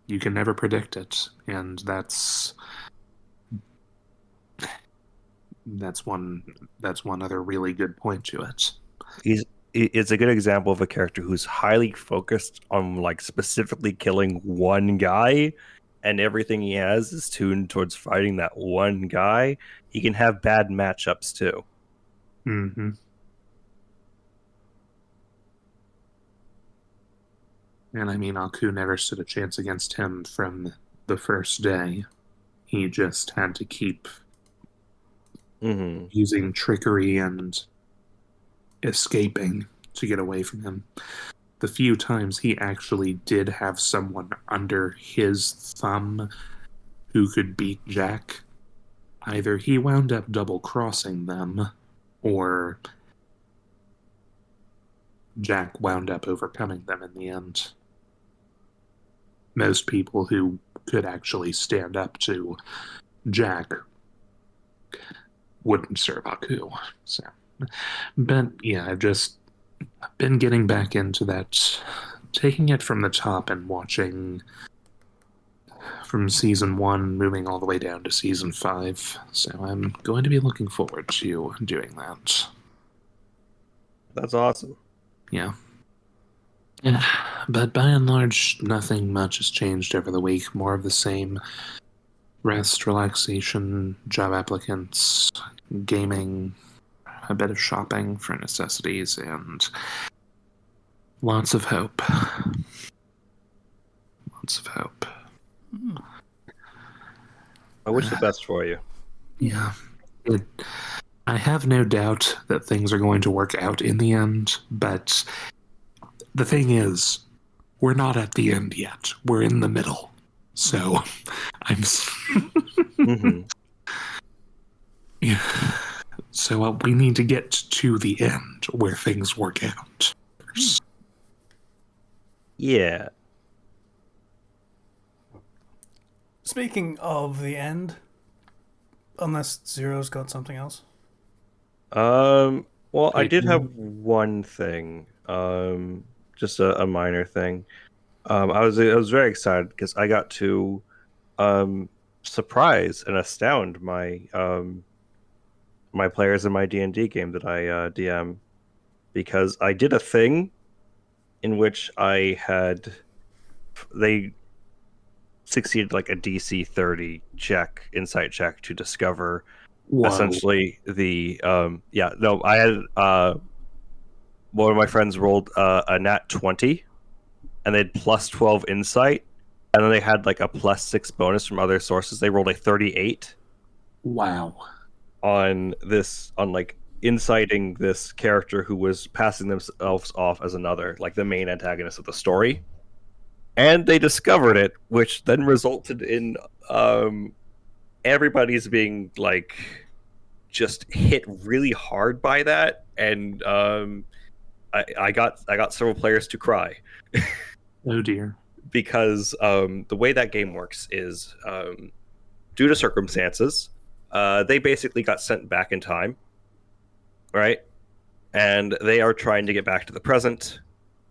You can never predict it, and that's one other really good point to it. He's it's a good example of a character who's highly focused on like specifically killing one guy, and everything he has is tuned towards fighting that one guy. He can have bad matchups too. Mm-hmm. And I mean, Aku never stood a chance against him from the first day. He just had to keep Hmm. using trickery and escaping to get away from him. The few times he actually did have someone under his thumb who could beat Jack, either he wound up double crossing them, or Jack wound up overcoming them in the end. Most people who could actually stand up to Jack wouldn't serve Aku. So, but yeah, I've just been getting back into that, taking it from the top and watching from season 1 moving all the way down to season 5. So I'm going to be looking forward to doing that. That's awesome. Yeah. Yeah. But by and large, nothing much has changed over the week. More of the same. Rest, relaxation, job applicants, gaming, a bit of shopping for necessities, and lots of hope. Lots of hope. I wish the best for you. Yeah. I have no doubt that things are going to work out in the end, but the thing is, we're not at the end yet. We're in the middle. So, I'm. Hmm. Yeah. So we need to get to the end where things work out. Yeah. Speaking of the end, unless Zero's got something else. Well, I did have Patreon. one thing. Just a minor thing. I was very excited because I got to um surprise and astound my players in my D&D game that I DM, because I did a thing in which they succeeded like a DC 30 check, insight check, to discover Whoa. essentially the yeah, no, I had one of my friends rolled a nat 20, and they had plus 12 insight, and then they had like a plus 6 bonus from other sources. They rolled a 38 Wow. on like inciting this character who was passing themselves off as another, like the main antagonist of the story. And they discovered it, which then resulted in everybody's being like just hit really hard by that, and I got several players to cry Oh dear. because the way that game works is, due to circumstances, they basically got sent back in time, right? And they are trying to get back to the present,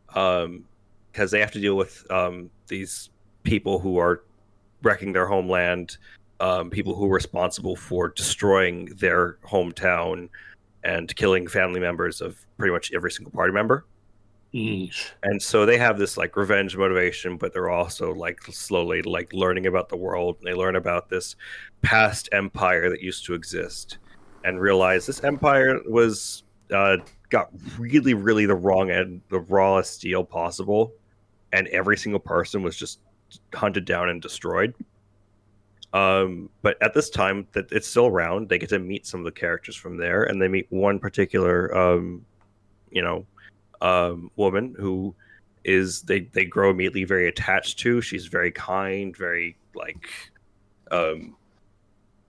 because they have to deal with these people who are wrecking their homeland, people who are responsible for destroying their hometown and killing family members of pretty much every single party member. Yeesh. And so they have this like revenge motivation, but they're also like slowly like learning about the world, and they learn about this past empire that used to exist, and realize this empire was got really, really the wrong end, the rawest deal possible, and every single person was just hunted down and destroyed. But at this time that it's still around, they get to meet some of the characters from there, and they meet one particular you know woman who they grow immediately very attached to. She's very kind, very like um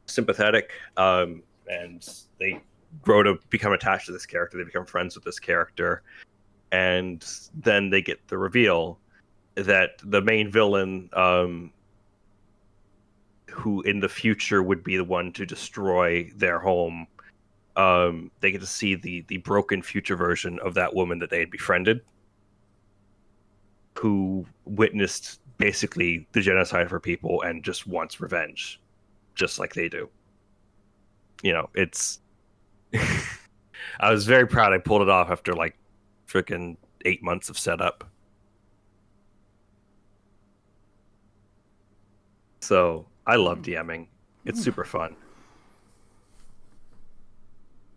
sympathetic, and they grow to become attached to this character. They become friends with this character, and then they get the reveal that the main villain, who in the future would be the one to destroy their home, they get to see the broken future version of that woman that they had befriended, who witnessed basically the genocide of her people and just wants revenge, just like they do. It's I was very proud I pulled it off after like freaking 8 months of setup. So I love DMing. It's super fun.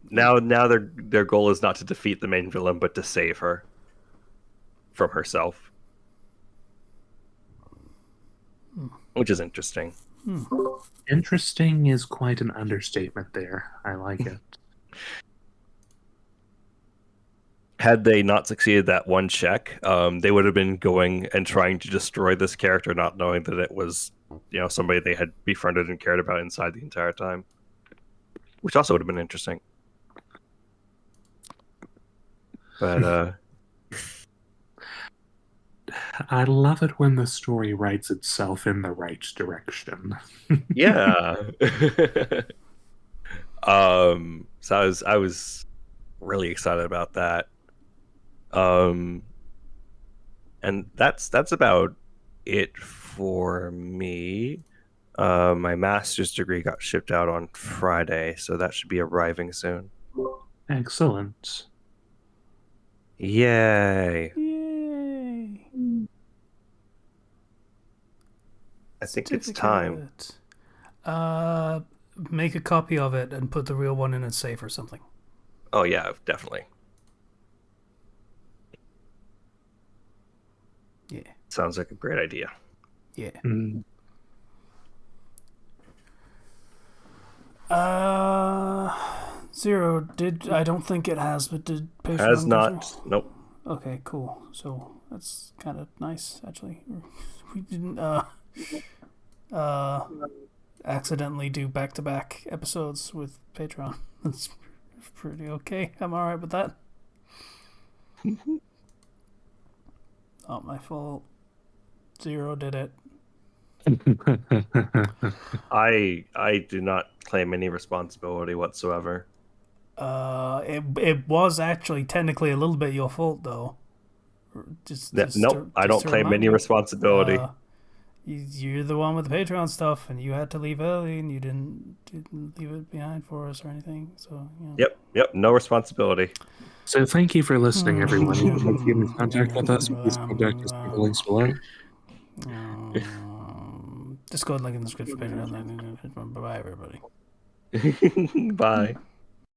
Now their goal is not to defeat the main villain, but to save her from herself, which is interesting. Interesting is quite an understatement there. I like it. Had they not succeeded that one check, they would have been going and trying to destroy this character, not knowing that it was, somebody they had befriended and cared about inside the entire time, which also would have been interesting. But I love it when the story writes itself in the right direction. yeah. So I was really excited about that. And that's about it for me. My master's degree got shipped out on Friday, so that should be arriving soon. Excellent. Yay! Yay! I think it's time. Certificate. Make a copy of it and put the real one in a safe or something. Oh yeah, definitely. Yeah. Sounds like a great idea. Yeah. Mm. Zero. I don't think it has, but did Patreon Has go not. through? Nope. Okay, cool. So that's kind of nice, actually. We didn't accidentally do back-to-back episodes with Patreon. That's pretty okay. I'm all right with that. Not my fault. Zero did it. I do not claim any responsibility whatsoever. It was actually technically a little bit your fault though. Nope, I Just don't to claim remind any you, responsibility. you're the one with the Patreon stuff, and you had to leave early, and you didn't leave it behind for us or anything. So Yep, no responsibility. So thank you for listening, everyone. If you'd like to get in contact with us, please contact us through the links below. Discord link in the description. Bye, everybody. Bye.